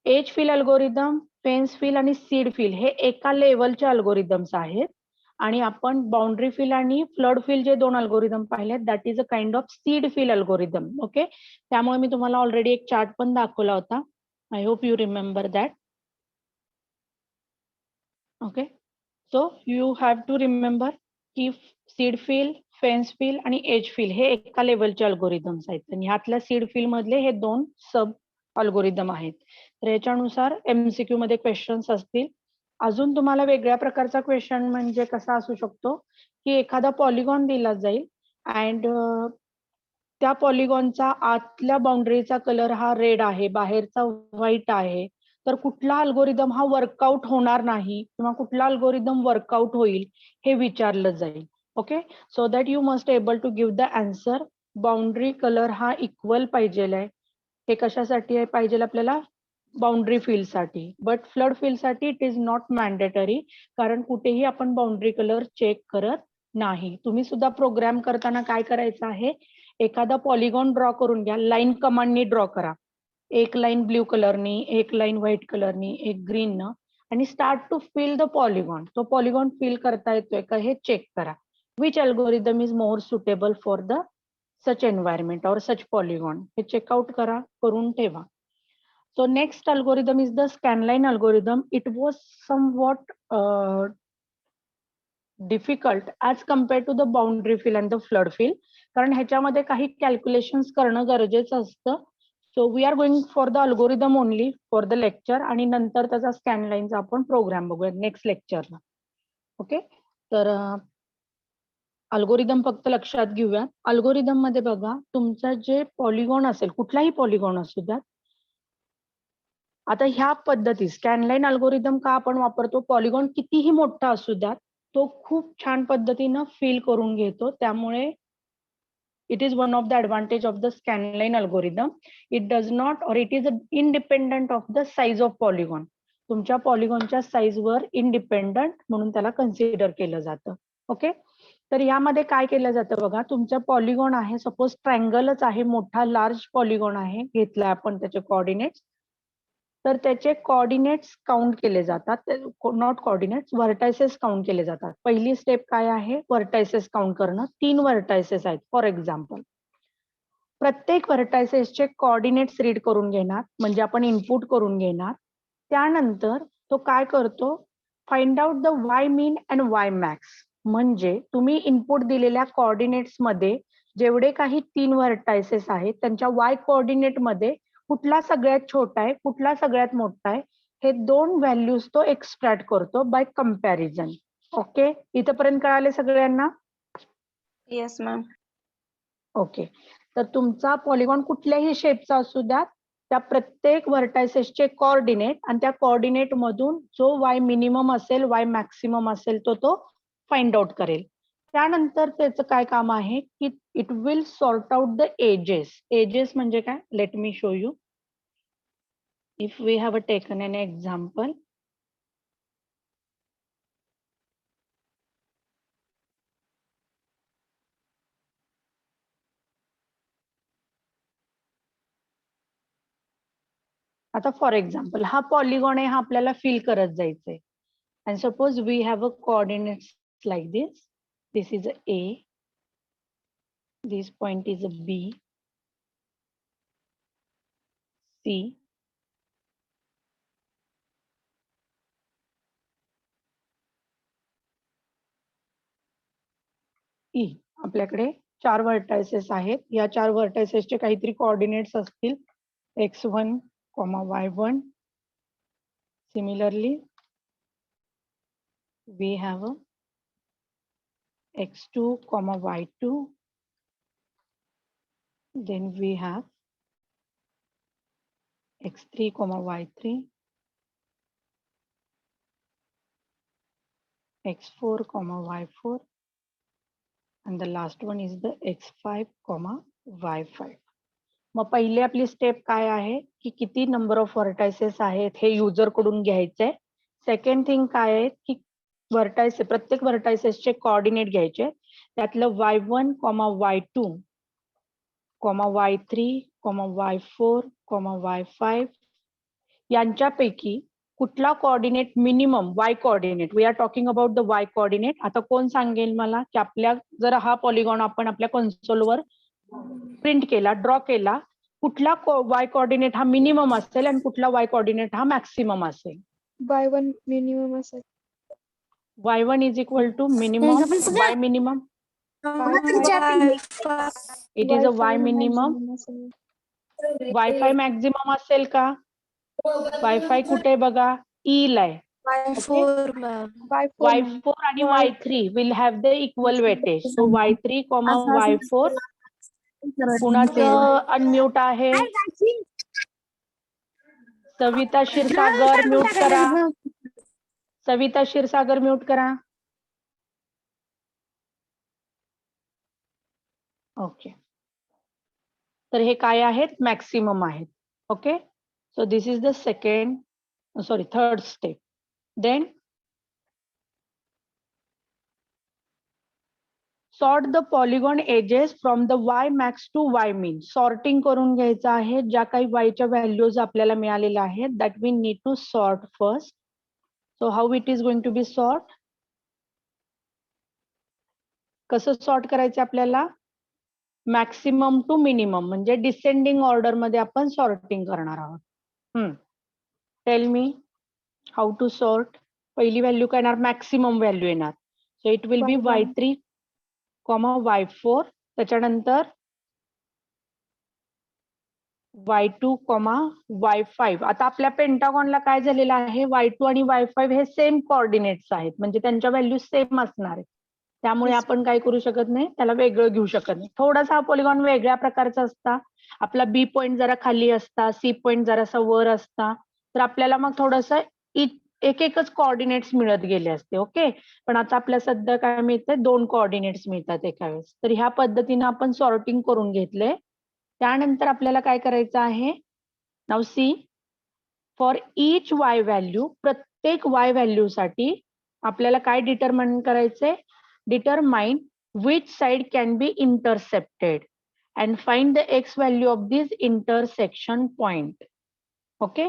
Edge fill algorithm, fence fill आणि सीड फिल हे एका लेवलचे अल्गोरिदम्स आहेत, आणि आपण बाउंड्री फिल आणि फ्लड फिल जे 2 अल्गोरिदम पाहिले that is a kind of seed fill algorithm. Okay. त्यामुळे मी तुम्हाला ऑलरेडी एक चार्ट पण दाखवला होता. I hope you remember that. Okay. So you have to remember की सीड फिल, फेन्स फिल आणि एज फिल हे एका लेवलचे अल्गोरिदम्स आहेत, आणि ह्यातल्या सीड फिल मधले हे 2 सब अल्गोरिदम आहेत. तर याच्यानुसार MCQ मध्ये क्वेश्चन्स असतील. अजून तुम्हाला वेगळ्या प्रकारचा क्वेश्चन म्हणजे कसा असू शकतो की एखादा पॉलिगॉन दिला जाईल अँड त्या पॉलिगॉनचा आतल्या बाउंड्रीचा कलर हा रेड आहे, बाहेरचा व्हाईट आहे, तर कुठला अल्गोरिदम हा वर्कआउट होणार नाही किंवा कुठला अल्गोरिदम वर्कआउट होईल हे विचारलं जाईल. Okay. So that you must able to give the answer. Boundary colour हा इक्वल पाहिजे आहे. हे कशासाठी पाहिजे आपल्याला? बाउंड्री फिल साठी. बट फ्लड फिल साठी इट इज नॉट मॅन्डेटरी, कारण कुठेही आपण बाउंड्री कलर चेक करत नाही. तुम्ही सुद्धा प्रोग्राम करताना काय करायचं आहे, एखादा पॉलिगॉन ड्रॉ करून घ्या. लाईन कमांडनी ड्रॉ करा. एक लाईन ब्ल्यू कलरनी, एक लाईन व्हाईट कलरनी, एक ग्रीन न, आणि start to fill the polygon. तो पॉलिगॉन फिल करता येतोय का हे चेक करा. Which algorithm is more suitable for the such environment और सच पॉलिगॉन हे चेकआउट करा, करून ठेवा. So next algorithm is the scanline algorithm. It was somewhat difficult as compared to the boundary fill and the flood fill, कारण ह्याच्यामध्ये काही calculations करणं गरजेचं असतं. So we are going for the algorithm only for the lecture, आणि नंतर त्याचा स्कॅनलाईनचा आपण प्रोग्राम बघूया नेक्स्ट लेक्चरला. ओके. तर अल्गोरिदम फक्त लक्षात घेऊया. अल्गोरिदम मध्ये बघा, तुमचा जे पॉलिगॉन असेल, कुठलाही पॉलिगॉन असू द्या. आता ह्या पद्धती स्कॅनलाईन अल्गोरिदम का आपण वापरतो, पॉलिगॉन कितीही मोठा असू द्या तो खूप छान पद्धतीनं फिल करून घेतो. त्यामुळे it is one of the advantage of the scanline algorithm. It does not or it is independent of the size of polygon. तुमच्या पॉलिगॉनच्या साईजवर इंडिपेंडंट म्हणून त्याला कन्सिडर केलं जातं. ओके. तर यामध्ये काय केलं जातं बघा, तुमचा पॉलिगॉन आहे, सपोज ट्रायंगलच आहे, मोठा लार्ज पॉलिगॉन आहे, घेतला आपण त्याचे कोऑर्डिनेट्स, तर त्याचे कोऑर्डिनेट्स काउंट केले जातात. नॉट कोऑर्डिनेट्स, व्हर्टायसेस काउंट केले जातात. पहिली स्टेप काय आहे, व्हर्टायसेस काउंट करणं. 3 व्हर्टायसेस आहेत फॉर एक्झाम्पल. प्रत्येक व्हर्टायसेसचे कोऑर्डिनेट्स रीड करून घेणार, म्हणजे आपण इनपुट करून घेणार. त्यानंतर तो काय करतो, find out the Y mean and Y max. म्हणजे तुम्ही इनपुट दिलेल्या कोऑर्डिनेट्स मध्ये जेवढे काही 3 व्हर्टायसेस आहेत त्यांच्या वाय कोऑर्डिनेट मध्ये कुठला सगळ्यात छोटा आहे, कुठला सगळ्यात मोठा आहे, हे 2 व्हॅल्यूज तो एक्सट्रॅक्ट करतो बाय कंपॅरिझन. ओके. इथपर्यंत कळाले सगळ्यांना? Yes ma'am. ओके. तर तुमचा पॉलिगॉन कुठल्याही शेपचा असू द्या, त्या प्रत्येक व्हर्टायसेसचे कोऑर्डिनेट आणि त्या कोऑर्डिनेट मधून जो वाय मिनिमम असेल, वाय मॅक्सिमम असेल तो फाइंड आउट करेल. त्यानंतर त्याचं काय काम आहे की it will sort out the edges. Edges म्हणजे काय, let me show you. If we have taken an example, आता फॉर एक्झाम्पल हा पॉलिगॉन आहे, हा आपल्याला फिल करत जायचंय. And suppose we have a coordinates like this. This is a A, this point is a B, C, E. आपल्याकडे 4 vertices आहेत. या 4 व्हर्टायसेसचे काहीतरी कोऑर्डिनेट्स असतील. x1, y1. Similarly, we have a x2, y2. Then we have x3, y3. x4, y4. And the last one is the x5, y5. मग पहिली आपली step काय आहे की किती नंबर ऑफ व्हर्टायसेस आहेत हे युजर कडून घ्यायचंय. सेकंड थिंग काय आहे की प्रत्येक व्हर्टायसेसचे कोऑर्डिनेट घ्यायचे. त्यातलं y1, y2, y3, y4, y5 यांच्यापैकी कुठला coordinate minimum y coordinate, we are talking about the y coordinate. आता कोण सांगेल मला की आपल्या जर हा पॉलिगॉन आपण आपल्या कन्सोलवर प्रिंट केला, ड्रॉ केला, कुठला y कोऑर्डिनेट हा मिनिमम असेल आणि कुठला y कोऑर्डिनेट हा मॅक्सिमम असेल? y1 मिनिमम असेल. y1 is equal to minimum y minimum. It is a y minimum. y5 maximum असेल का? y5 कुठे बघा, E ला आहे. y4 आणि y3 will have the equal weightage. So y3, y4. कुणाचं अनम्यूट आहे? सविता क्षीरसागर म्यूट करा. सविता क्षीरसागर म्यूट करा. ओके. तर हे काय आहेत? मॅक्सिमम आहेत. Okay. So this is the third step. Then sort the polygon edges from the y max to y min. Sorting करून घ्यायचं आहे. ज्या काही yच्या व्हॅल्यूज आपल्याला मिळालेल्या आहेत, that we need to sort first. So how it is going to be sort? कसं sort करायचं आपल्याला? मॅक्सिमम टू मिनिमम, म्हणजे डिसेंडिंग ऑर्डर मध्ये आपण सॉर्टिंग करणार आहोत. Tell me how to sort. पहिली व्हॅल्यू काय येणार? मॅक्सिमम व्हॅल्यू येणार. So it will be y3, y4. त्याच्यानंतर y2, y5. आता आपल्या पेंटागॉनला काय झालेलं आहे? y2 आणि y5 हे सेम कोऑर्डिनेट्स आहेत, म्हणजे त्यांच्या व्हॅल्यू सेम असणार आहेत. त्यामुळे आपण काय करू शकत नाही, त्याला वेगळं घेऊ शकत नाही. थोडासा हा पॉलिगॉन वेगळ्या प्रकारचा असता. आपला बी पॉइंट जरा खाली असता, सी पॉइंट जरासा वर असता, तर आपल्याला मग थोडस एकच कोऑर्डिनेट्स मिळत गेले असते. ओके. पण आता आपल्या सध्या काय मिळतंय? 2 कोऑर्डिनेट्स मिळतात एका वेळेस. तर ह्या पद्धतीने आपण सॉर्टिंग करून घेतलंय. त्यानंतर आपल्याला काय करायचं आहे? Now see, for each y value, प्रत्येक y व्हॅल्यू साठी आपल्याला काय डिटरमाइन करायचंय? Determine which side can be intercepted and find the x value of this intersection point. Okay.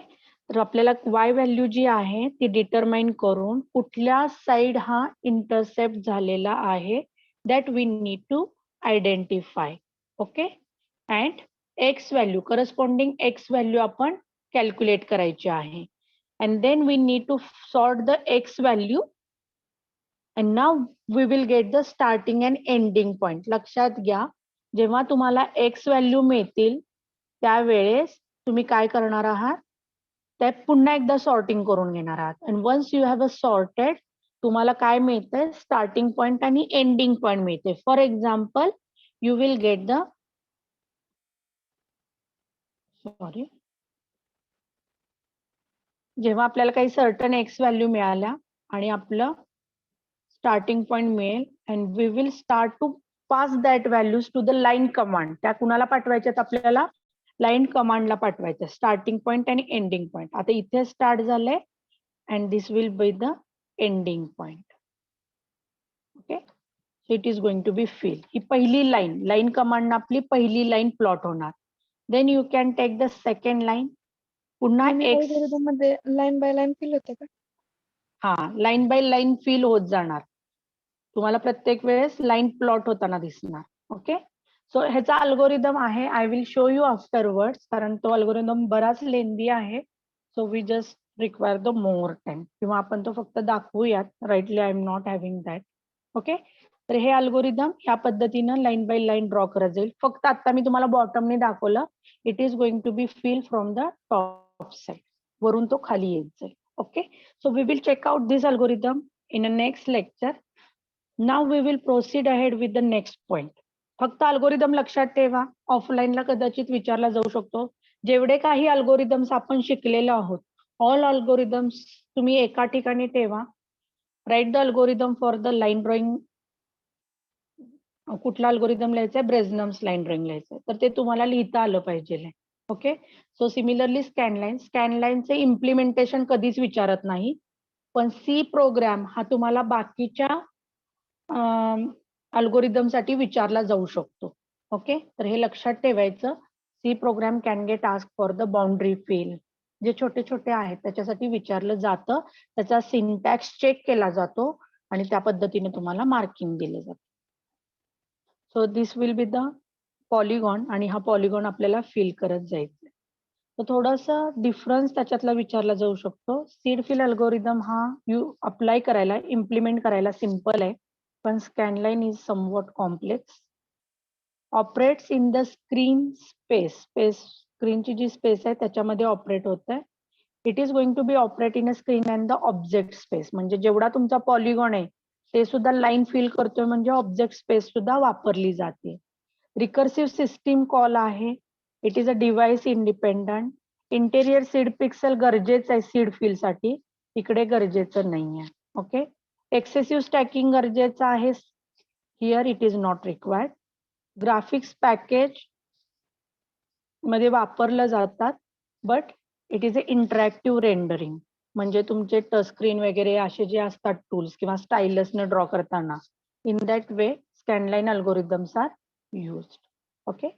तर आपल्याला y व्हॅल्यू जी आहे ती डिटरमाइन करून कुठल्या साइड हा इंटरसेप्ट झालेला आहे, that we need to identify. Okay. And x value, corresponding x value आपण कॅल्क्युलेट करायची आहे. And then we need to sort the x value. And now we will get the starting and ending point. लक्षात घ्या, जेव्हा तुम्हाला x value मिळतील त्यावेळेस तुम्ही काय करणार आहात? ते पुन्हा एकदा सॉर्टिंग करून घेणार आहात. and once you have a sorted, तुम्हाला काय मिळतंय? स्टार्टिंग पॉइंट आणि एंडिंग पॉइंट मिळते. For example, you will get the जेव्हा आपल्याला काही सर्टन x व्हॅल्यू मिळाल्या आणि आपलं स्टार्टिंग पॉइंट मिळेल, and we will start to pass that values to the line command. त्या कुणाला पाठवायच्यात? आपल्याला लाईन कमांडला पाठवायचं. स्टार्टिंग पॉइंट आणि एंडिंग पॉइंट. आता इथे स्टार्ट झालंय and this will be the ending point. Okay. So it is going to be fill. ही पहिली लाईन कमांड आपली पहिली लाईन प्लॉट होणार. Then you can take the second line. पुन्हा एक्स अल्गोरिदम मध्ये लाईन बाय लाईन फिल होते का? हा लाईन बाय लाईन फिल होत जाणार. तुम्हाला प्रत्येक वेळेस लाईन प्लॉट होताना दिसणार. ओके, सो ह्याचा अल्गोरिदम आहे. I will show you afterwards, कारण तो अल्गोरिदम बराच लेंदी आहे. So we just require the more time, किंवा आपण तो फक्त दाखवूयात. Rightly I am not having that. Okay, तर हे अल्गोरिदम ह्या पद्धतीनं लाईन बाय लाईन ड्रॉ करत जाईल. फक्त आता मी तुम्हाला बॉटमने दाखवलं. It is going to be fill from the top side, वरून तो खाली येत जाईल. Okay, so we will check out this algorithm in a next lecture. Now we will proceed ahead with the next point. फक्त algorithm लक्षात ठेवा, ऑफलाईनला कदाचित विचारला जाऊ शकतो. जेवढे काही अल्गोरिदम्स आपण शिकलेलो आहोत, ऑल अल्गोरिदम्स तुम्ही एका ठिकाणी ठेवा. Write the algorithm for the line drawing. कुठला अल्गोरिदम लिहायचा आहे? ब्रेझनम्स लाईन ड्रॉइंग लिहायचंय, तर ते तुम्हाला लिहिता आलं पाहिजे. ओके, सो सिमिलरली स्कॅन लाईनचे इम्प्लिमेंटेशन कधीच विचारत नाही, पण सी प्रोग्राम हा तुम्हाला बाकीच्या अल्गोरिदम साठी विचारला जाऊ शकतो. ओके, तर हे लक्षात ठेवायचं. C program can get ask for the boundary fill. जे छोटे छोटे आहेत त्याच्यासाठी विचारलं जातं, त्याचा सिंटॅक्स चेक केला जातो आणि त्या पद्धतीने तुम्हाला मार्किंग दिले जातं. So this will be the polygon, आणि हा पॉलिगॉन आपल्याला फिल करत जायचं. तर थोडंसं डिफरन्स त्याच्यातला विचारला जाऊ शकतो. सीड फिल अल्गोरिदम हा अप्लाय करायला, इम्प्लिमेंट करायला सिम्पल आहे, पण scanline is somewhat complex. Operates in the screen space. स्क्रीनची जी स्पेस आहे त्याच्यामध्ये ऑपरेट होत आहे. It is going to be operate in a screen and the object space. म्हणजे जेवढा तुमचा पॉलिगॉन आहे ते सुद्धा लाईन फिल करतोय, म्हणजे ऑब्जेक्ट स्पेस सुद्धा वापरली जाते. रिकर्सिव्ह सिस्टीम कॉल आहे. It is a device independent. Interior seed pixel गरजेचं आहे सीड फिल साठी, इकडे गरजेचं नाही आहे. ओके, एक्सेसिव्ह स्टॅकिंग गरजेचं आहे, here it is not required. Graphics package मध्ये वापरलं जातात, but it is a interactive rendering. म्हणजे तुमचे टच स्क्रीन वगैरे असे जे असतात टूल्स, किंवा स्टायलसने ड्रॉ करताना, in that way scanline algorithms are used. Okay,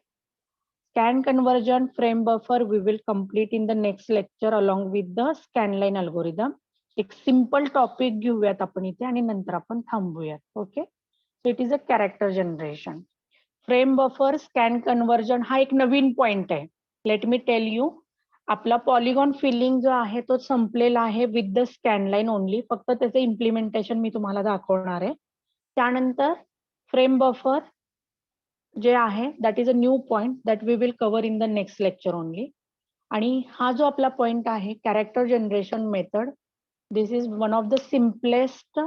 scan conversion frame buffer we will complete in the next lecture along with the scanline algorithm. एक सिंपल टॉपिक घेऊयात आपण इथे आणि नंतर आपण थांबूयात. Okay, so it is a character generation. Frame buffer scan conversion हा एक नवीन पॉइंट आहे. लेट मी टेल यू, आपला पॉलिगॉन फिलिंग जो आहे तो संपलेला आहे विथ द स्कॅनलाईन ओनली. फक्त त्याचं इम्प्लिमेंटेशन मी तुम्हाला दाखवणार आहे. त्यानंतर फ्रेम बफर जे आहे that is a new point that we will cover in the next lecture only. आणि हा जो आपला पॉइंट आहे character generation method, this is one of the simplest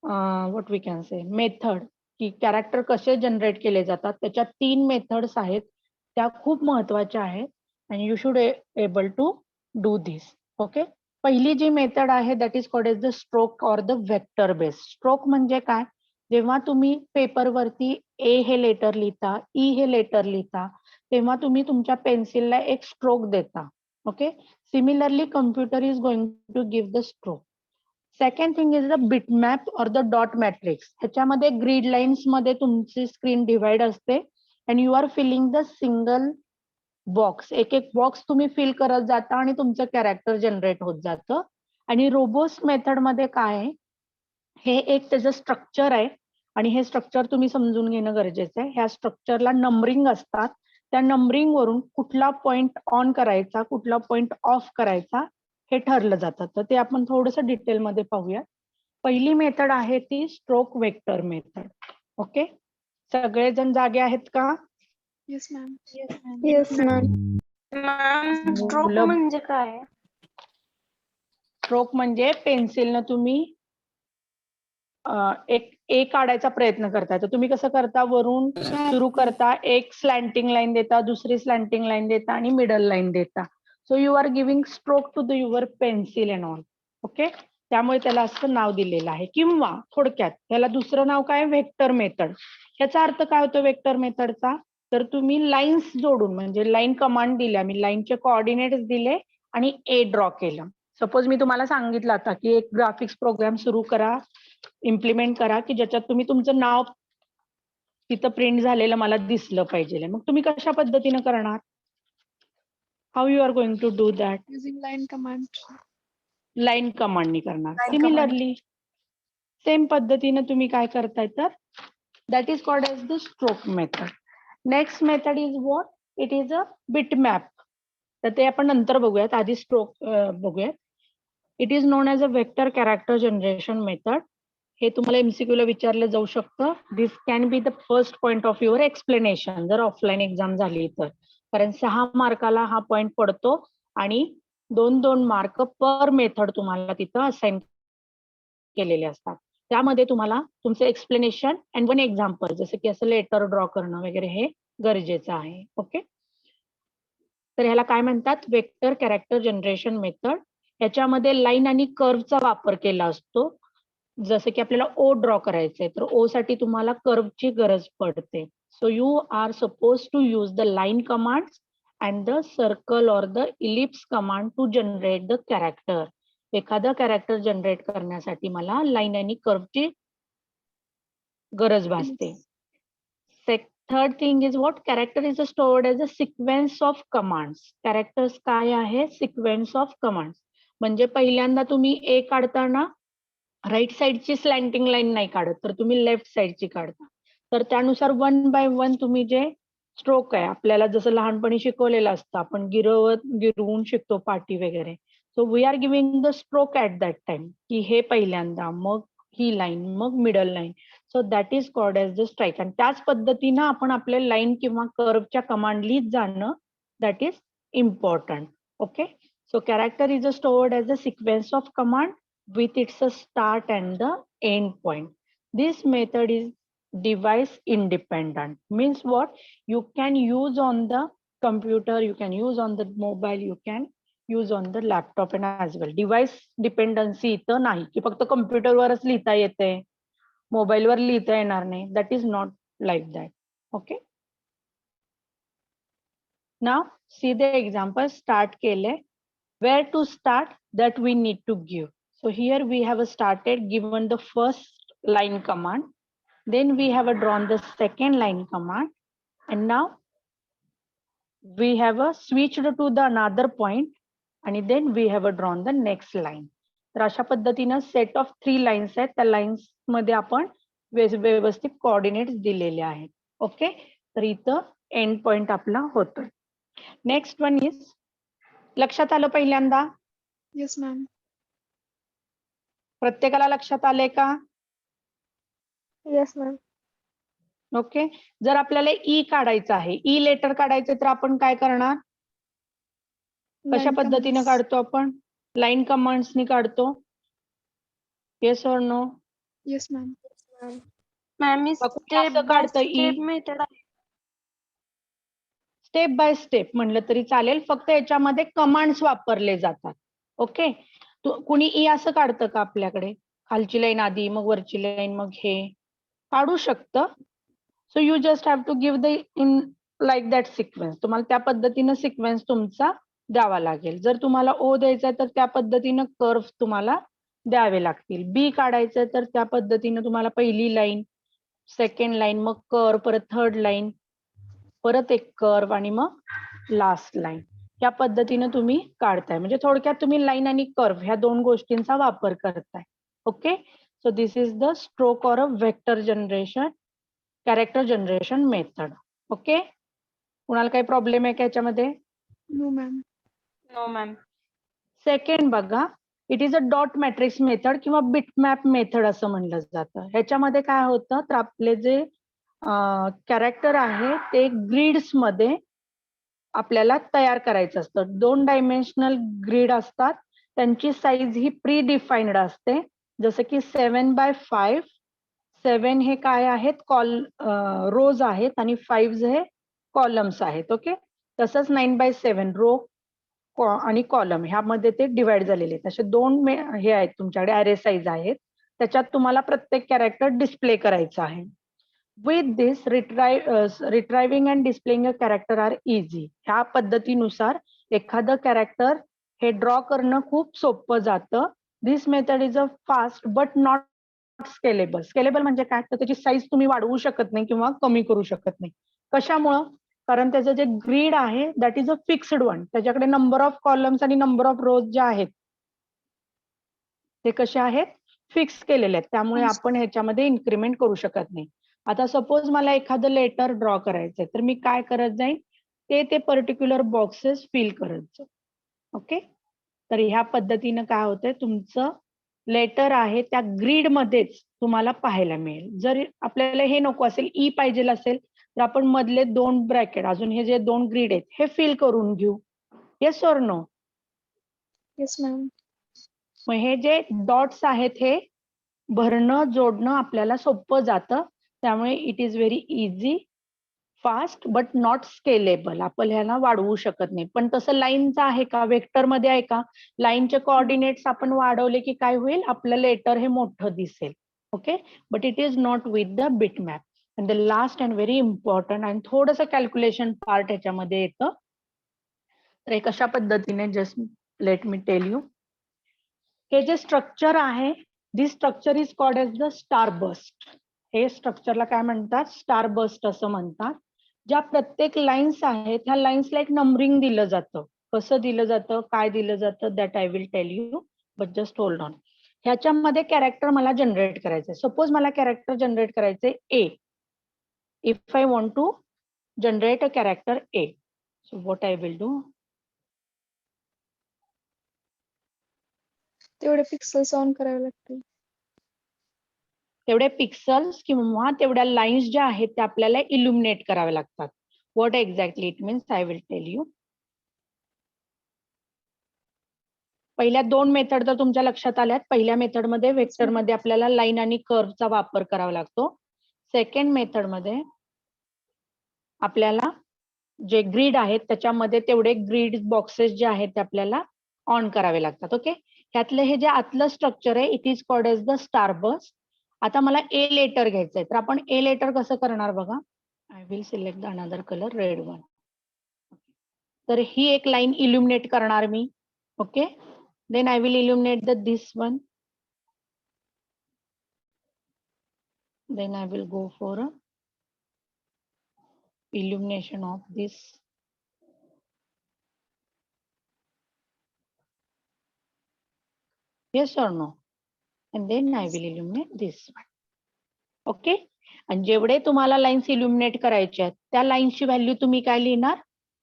what we can say method, की character कसे generate केले जातात. त्याच्या 3 मेथड्स आहेत, त्या खूप महत्वाच्या आहेत आणि you should able to do this. Okay, पहिली जी मेथड आहे that is called as the stroke or the vector base. Stroke म्हणजे काय? जेव्हा तुम्ही पेपरवरती ए हे लेटर लिहिता, ई हे लेटर लिहिता, तेव्हा तुम्ही तुमच्या पेन्सिलला एक स्ट्रोक देता. Okay, similarly computer is going to give the stroke. Second thing is the bitmap or the dot matrix. ह्याच्यामध्ये ग्रीड लाईन्स मध्ये तुमची स्क्रीन डिवाइड असते and you are filling the single box. एक एक बॉक्स तुम्ही fill करत जाता आणि तुमचं कॅरेक्टर जनरेट होत जातं. आणि रोबोस्ट मेथड मध्ये काय आहे, हे एक त्याचं स्ट्रक्चर आहे आणि हे स्ट्रक्चर तुम्ही समजून घेणं गरजेचं आहे. ह्या स्ट्रक्चरला नंबरिंग असतात, त्या नंबरिंग वरून कुठला पॉइंट ऑन करायचा, कुठला पॉइंट ऑफ करायचा हे ठरलं जातं. तर ते आपण थोडंसं डिटेलमध्ये पाहूया. पहिली मेथड आहे ती स्ट्रोक वेक्टर मेथड. ओके, सगळेजण जागे आहेत का? Yes ma'am. Yes, ma'am. Ma'am, stroke मुलं- म्हणजे काय? स्ट्रोक म्हणजे पेन्सिलनं तुम्ही एक ए काढायचा प्रयत्न करताय. तर तुम्ही कसं करता, वरून सुरू करता, एक स्लॅन्टिंग लाईन देता, दुसरी स्लॅन्टिंग लाईन देता आणि मिडल लाईन देता. So you are giving stroke to the your pencil and all. Okay, त्यामुळे त्याला असं नाव दिलेलं आहे. किंवा थोडक्यात त्याला दुसरं नाव काय, व्हेक्टर मेथड. याचा अर्थ काय होतो व्हेक्टर मेथडचा? तर तुम्ही लाईन्स जोडून, म्हणजे लाईन कमांड दिल्या, मी लाईनचे कोऑर्डिनेट्स दिले आणि ए ड्रॉ केलं. सपोज मी तुम्हाला सांगितलं आता की एक ग्राफिक्स प्रोग्राम सुरू करा, इम्प्लिमेंट करा, की ज्याच्यात तुम्ही तुमचं नाव तिथं प्रिंट झालेलं मला दिसलं पाहिजे. मग तुम्ही कशा पद्धतीनं करणार? How you are going to do that? Using line command. Line कमांडनी करणार. Line सिमिलरली सेम पद्धतीने तुम्ही काय करताय तर that is called as the stroke method. Next method is what? It is a bit map. तर ते आपण नंतर बघूयात, आधी स्ट्रोक बघूयात. It is known as a vector character generation method. हे तुम्हाला MCQ ला विचारलं जाऊ शकतं. This can be the first point of your explanation जर ऑफलाईन एक्झाम झाली तर, कारण 6 मार्काला हा पॉइंट पडतो आणि 2-2 मार्क पर मेथड तुम्हाला तिथं असाइन केलेले असतात. त्यामध्ये तुम्हाला तुमचं एक्सप्लेनेशन अँड 1 एक्झाम्पल, जसं की असं लेटर ड्रॉ करणं वगैरे हे गरजेचं आहे. ओके, तर ह्याला काय म्हणतात? Vector character generation method. याच्यामध्ये लाईन आणि कर्वचा वापर केला असतो. जसं की आपल्याला ओ ड्रॉ करायचंय तर ओ साठी तुम्हाला कर्वची गरज पडते. So you are suppose to use the line command and the circle or the ellipse command to generate the character. एखादं कॅरेक्टर जनरेट करण्यासाठी मला लाईन आणि कर्वची गरज भासते. Third thing is what? Character is stored as a sequence of commands. Characters काय आहे? Sequence of commands. म्हणजे पहिल्यांदा तुम्ही ए काढताना राईट साइडची स्लॅन्टिंग लाईन नाही काढत, तर तुम्ही लेफ्ट साइडची काढता. तर त्यानुसार 1 by 1 तुम्ही जे स्ट्रोक आहे, आपल्याला जसं लहानपणी शिकवलेलं असतं, आपण गिरवून शिकतो पाटी वगैरे. So we are giving the stroke at that time, की हे पहिल्यांदा, मग ही लाईन, मग middle line. So that is called as the strike. आणि त्याच पद्धतीनं आपण आपल्या लाईन किंवा कर्वच्या कमांड लिहित जाणं, that is important. Okay, so character is stored as a sequence of command with its start and the end point. This method is device independent. Means what? You can use on the computer, you can use on the mobile, you can use on the laptop and as well. Device dependency इथं नाही की फक्त कम्प्युटरवरच लिहिता येते, मोबाईलवर लिहिता येणार नाही. That is not like that. Okay. Now see the example. Start केले. Where to start? That we need to give. So here we have started, given the first line command, then we have drawn the second line command, and now we have switched to the another point, and then we have drawn the next line. तर अशा पद्धतीनं set of 3 lines आहेत, त्या lines मध्ये आपण व्यवस्थित coordinates दिलेले आहेत. ओके, तर इथं एंड पॉइंट आपला होतो. नेक्स्ट वन इज, लक्षात आलं पहिल्यांदा? Yes, ma'am. प्रत्येकाला लक्षात आले का? Yes, ma'am. ओके, जर आपल्याला ई काढायचं आहे, ई लेटर काढायचं तर आपण काय करणार? कशा Line पद्धतीने commands. काढतो आपण? लाईन कमांड्सनी काढतो. येस और no? Yes, ma'am. Ma'am is कुठे step असं by काढतं step ई? method आहे. स्टेप बाय स्टेप म्हणलं तरी चालेल, फक्त याच्यामध्ये कमांड्स वापरले जातात. ओके, कुणी ई असं काढतं का आपल्याकडे? खालची लाईन आधी, मग वरची लाईन, मग हे काढू शकतं. So you just have to give the in like that sequence. तुम्हाला त्या पद्धतीनं सिक्वेन्स तुमचा द्यावा लागेल. जर तुम्हाला ओ द्यायचा तर त्या पद्धतीनं कर्व तुम्हाला द्यावे लागतील. बी काढायचं तर त्या पद्धतीनं तुम्हाला पहिली लाईन, सेकंड लाईन, मग कर्व, परत थर्ड लाईन, परत एक कर्व आणि मग लास्ट लाईन. या पद्धतीनं तुम्ही काढताय. म्हणजे थोडक्यात तुम्ही लाईन आणि कर्व ह्या 2 गोष्टींचा वापर करताय. Okay, so this is the stroke or a vector generation character generation method. Okay, कुणाला काही प्रॉब्लेम आहे का याच्यामध्ये? No, ma'am. No, ma'am. Second बघा, it is a dot matrix method किंवा बिटमॅप मेथड असं म्हणलं जातं. ह्याच्यामध्ये काय होतं तर आपले जे कॅरेक्टर आहे ते ग्रिड्स मध्ये आपल्याला तयार करायचं असतं. 2 डायमेन्शनल ग्रिड असतात, त्यांची साईज ही प्री डिफाईन्ड असते. जसं की 7 by 5. 7 हे काय आहेत? रोज आहेत आणि 5 हे कॉलम्स आहेत. ओके, तसंच 9 by 7 रो आणि कॉलम ह्यामध्ये ते डिवाइड झालेले आहेत. असे 2 हे आहेत तुमच्याकडे, ॲरे साईज आहेत. त्याच्यात तुम्हाला प्रत्येक कॅरेक्टर डिस्प्ले करायचं आहे. With this, retrieving and displaying a character are easy. ह्या पद्धतीनुसार एखादं कॅरेक्टर हे ड्रॉ करणं खूप सोपं जातं. This method is a fast but not scalable. Scalable म्हणजे काय? तर त्याची साईज तुम्ही वाढवू शकत नाही किंवा कमी करू शकत नाही. कशामुळं? कारण त्याचं जे ग्रीड आहे that is a fixed one. त्याच्याकडे नंबर ऑफ कॉलम्स आणि नंबर ऑफ रोज ज्या आहेत ते कसे आहेत, फिक्स केलेले आहेत. त्यामुळे आपण ह्याच्यामध्ये इन्क्रीमेंट करू शकत नाही. आता सपोज मला एखादं लेटर ड्रॉ करायचंय, तर मी काय करत जाईन, ते पर्टिक्युलर बॉक्सेस फिल करत जाईन. ओके, तर ह्या पद्धतीनं काय होतंय, तुमचं लेटर आहे त्या ग्रीड मध्येच तुम्हाला पाहायला मिळेल. जर आपल्याला हे नको असेल, ई पाहिजे असेल, तर आपण मधले 2 ब्रॅकेट, अजून हे जे 2 ग्रीड आहेत हे फिल करून घेऊ. Yes or no? Yes ma'am. मग हे जे डॉट्स आहेत हे भरणं जोडणं आपल्याला सोपं जातं. त्यामुळे it is very easy, fast but not scalable. आपण ह्याला वाढवू शकत नाही. पण तसं लाईनचं आहे का, वेक्टर मध्ये आहे का, लाईनचे कोऑर्डिनेट्स आपण वाढवले की काय होईल, आपलं लेटर हे मोठं दिसेल. Okay, but it is not with the bit map. And the last and very important आणि थोडंसं कॅल्क्युलेशन पार्ट याच्यामध्ये येतं. तर हे कशा पद्धतीने, just let me tell you. हे जे स्ट्रक्चर आहे, this structure is called as the starbust. हे स्ट्रक्चरला काय म्हणतात, स्टार बस्ट असं म्हणतात. ज्या प्रत्येक लाईन्स आहेत ह्या लाईन्सला एक नंबरिंग दिलं जातं. कसं दिलं जातं, काय दिलं जातं, that I will tell you, but just hold on. ह्याच्यामध्ये कॅरेक्टर मला जनरेट करायचंय. सपोज मला कॅरेक्टर जनरेट करायचंय A. If I want to generate a character A, so what I will do, तेवढे पिक्सल्स ऑन करावे लागतील. तेवढे पिक्सल्स किंवा तेवढ्या लाईन्स ज्या आहेत त्या आपल्याला इल्युमिनेट कराव्या लागतात. What exactly it means I will tell you. पहिल्या 2 मेथड जर तुमच्या लक्षात आल्यात, पहिल्या मेथडमध्ये वेक्टरमध्ये आपल्याला लाईन आणि कर्वचा वापर करावा लागतो. सेकंड मेथडमध्ये आपल्याला जे ग्रीड आहेत त्याच्यामध्ये तेवढे ग्रीड बॉक्सेस जे आहेत ते आपल्याला ऑन करावे लागतात. ओके, ह्यातलं हे जे आतलं स्ट्रक्चर आहे it is called as the starburst. आता मला ए लेटर घ्यायचंय, तर आपण ए लेटर कसं करणार बघा. I will select the another colour, red one. तर ही एक लाईन इल्युमिनेट करणार मी. Okay, then I will illuminate the this one. Then I will go for a illumination of this. Yes or no? And then I will illuminate this one. Okay, आणि जेवढे तुम्हाला lines illuminate करायचे आहेत त्या लाईन्सची value तुम्ही काय लिहिणार,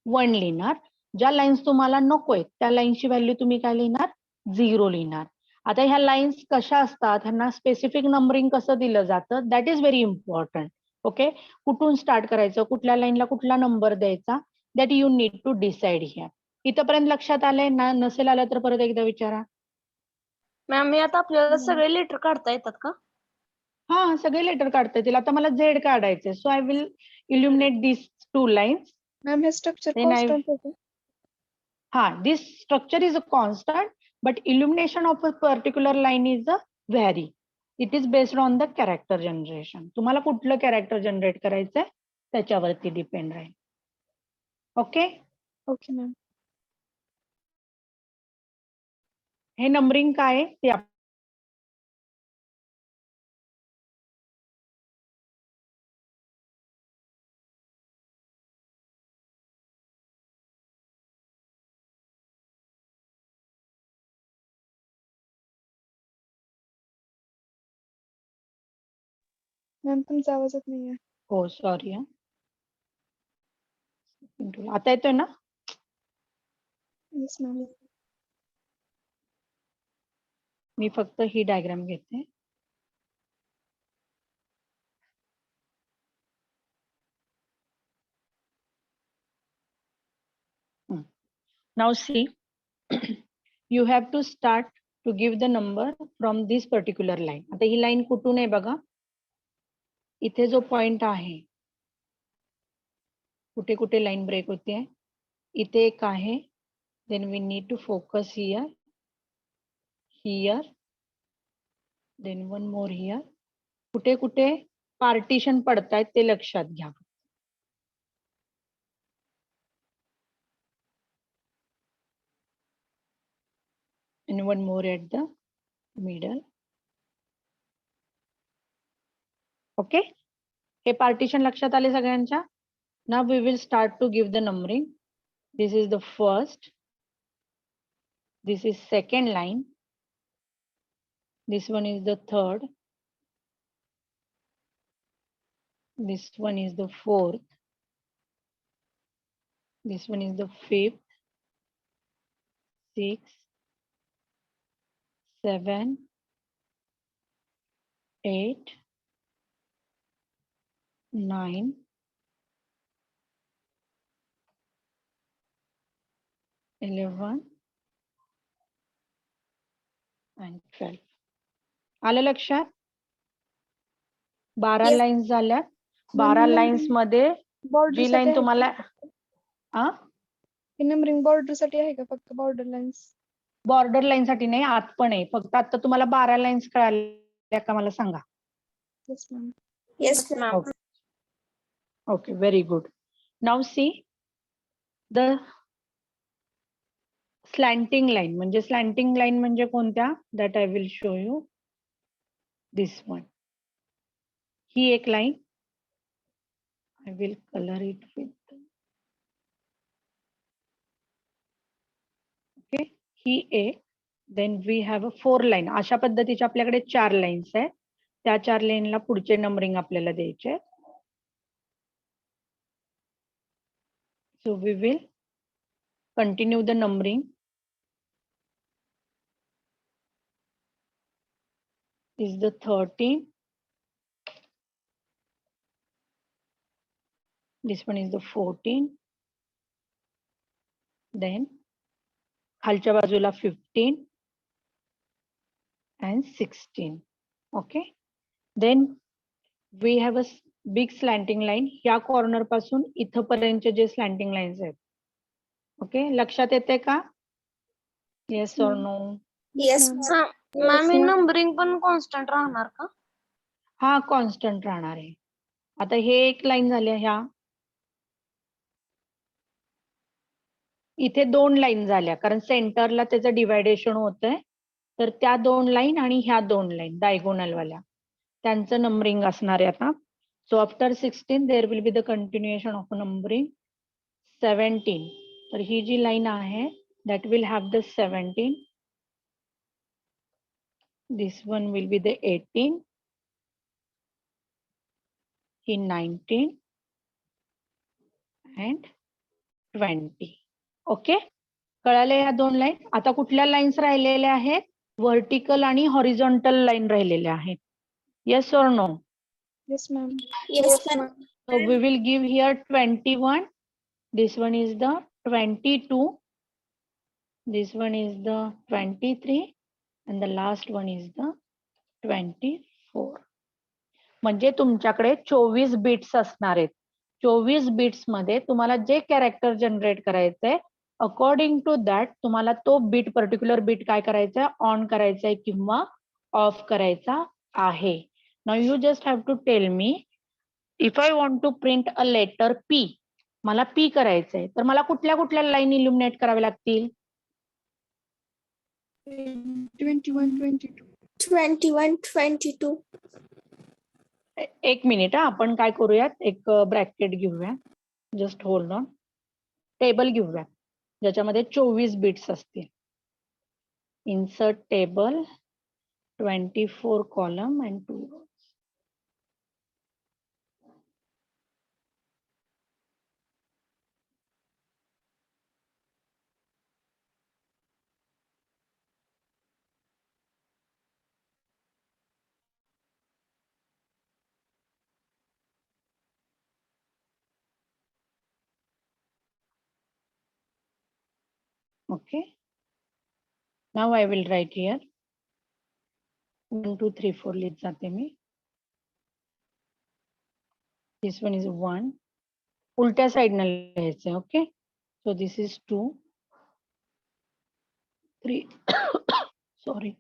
1 लिहिणार. ज्या लाईन्स तुम्हाला नको आहेत त्या लाईन्सची व्हॅल्यू तुम्ही काय लिहिणार, 0 लिहिणार. आता ह्या लाईन्स कशा असतात, ह्यांना स्पेसिफिक नंबरिंग कसं दिलं जातं, that is very important. Okay, कुठून स्टार्ट करायचं, कुठल्या लाईनला कुठला नंबर द्यायचा, that you need to decide here. इथपर्यंत लक्षात आलंय ना? नसेल आलं तर परत एकदा विचारा. मॅम मी आता आपल्याला सगळे लेटर काढता येतात का? हा, सगळे लेटर काढता येतील. आता मला झेड काढायचे, so I will illuminate this 2 lines. Ma'am हे स्ट्रक्चर Then I- कॉन्स्टंट होतं. this structure is a constant, but illumination of a particular line is a vary. It is based on the character generation. तुम्हाला कुठलं character generate करायचंय त्याच्यावरती depend राहील. Okay, okay ma'am. हे numbering काय आहे ते मॅम तुमचा आवाज येत नाहीये. हो सॉरी. आता येतोय ना? Yes ma'am. मी फक्त ही डायग्राम घेते. Now see, you have to start to give the number from this particular line. आता ही लाईन कुठून आहे बघा, इथे जो पॉइंट आहे, कुठे कुठे लाईन ब्रेक होते, इथे एक आहे. Then we need to focus here, here, then one more here. कुठे कुठे पार्टिशन पडतायत ते लक्षात घ्या. and one more at the middle. Okay, हे पार्टिशन लक्षात आले सगळ्यांच्या? Now we will start to give the numbering. This is the first. This is second line. This one is the third. This one is the fourth. This one is the fifth, sixth, 7, 8, 9, 11 and 12. आलं लक्षात? 12 Yes. Lines झाल्या. Ma'am, 12 हे lines numbering मध्ये border जी साठी line आहे तुम्हाला का? हे numbering border साठी आहे का फक्त border lines? बॉर्डर लाईन साठी नाही, आत पण आहे. फक्त आता तुम्हाला 12 लाईन्स कळाल्या का मला सांगा. Yes, ma'am. Yes, ma'am. Okay. Okay, very good. Now see the slanting line. म्हणजे slanting line म्हणजे कोणत्या? That I will show you. This one. ही एक line. I will color it with. Okay. ही एक. Then we have a 4 line. अशा पद्धतीच्या आपल्याकडे 4 lines आहेत. त्या 4 लाईनला पुढचे नंबरिंग आपल्याला द्यायचे. So we will continue the numbering. Is the 13. This one is the 14. Then खालच्या बाजूला 15 and 16. Okay. Then we have a big slanting line. या कॉर्नर पासून इथपर्यंतचे जे स्लॅन्टिंग लाईन्स आहेत. ओके, लक्षात येते का? येस और नो? Yes, ma'am. मॅम हे नंबरिंग पण कॉन्स्टंट राहणार का? हा कॉन्स्टंट राहणार आहे. आता हे एक लाईन झाल्या ह्या. इथे 2 लाईन झाल्या कारण सेंटरला त्याचं डिवायडेशन होतंय. तर त्या 2 लाईन आणि ह्या 2 लाईन डायगोनल वाल्या त्यांचं नंबरिंग असणार आहे आता. So after 16 there will be the continuation of numbering. 17. तर ही जी लाईन आहे that will have the 17. This one will be the 18. He 19 and 20. Okay, कळाले या 2 लाईन. आता कुठल्या लाईन्स राहिलेल्या आहेत? व्हर्टिकल आणि हॉरिझॉन्टल लाईन राहिलेल्या आहेत. येस और no? Yes, ma'am. Yes, ma'am. So we will give here 21. This one is the 22. This one is the 23 and the last one is the 24. म्हणजे तुमच्याकडे 24 बिट्स असणार आहेत. 24 बिट्स मध्ये तुम्हाला जे कॅरेक्टर जनरेट करायचंय अकॉर्डिंग टू दॅट तुम्हाला तो बिट पर्टिक्युलर बिट काय करायचा, ऑन करायचा आहे किंवा ऑफ करायचा आहे. Now you just have to tell me if I want to print a letter P, मला पी करायचंय तर मला कुठल्या कुठल्या लाईन इल्युमिनेट कराव्या लागतील? 21, 22. 21, 22. एक मिनिट, आपण काय करूयात, एक ब्रॅकेट घेऊया. Just hold on. टेबल घेऊया ज्याच्यामध्ये 24 बिट्स असतील. Insert table 24 column and 2 rows. Okay. Now I will write here 1, 2, 3, 4 लिहित जाते मी. This one is 1. उलट्या साइडने लिहायचंय. Okay, so this is 2, 3 sorry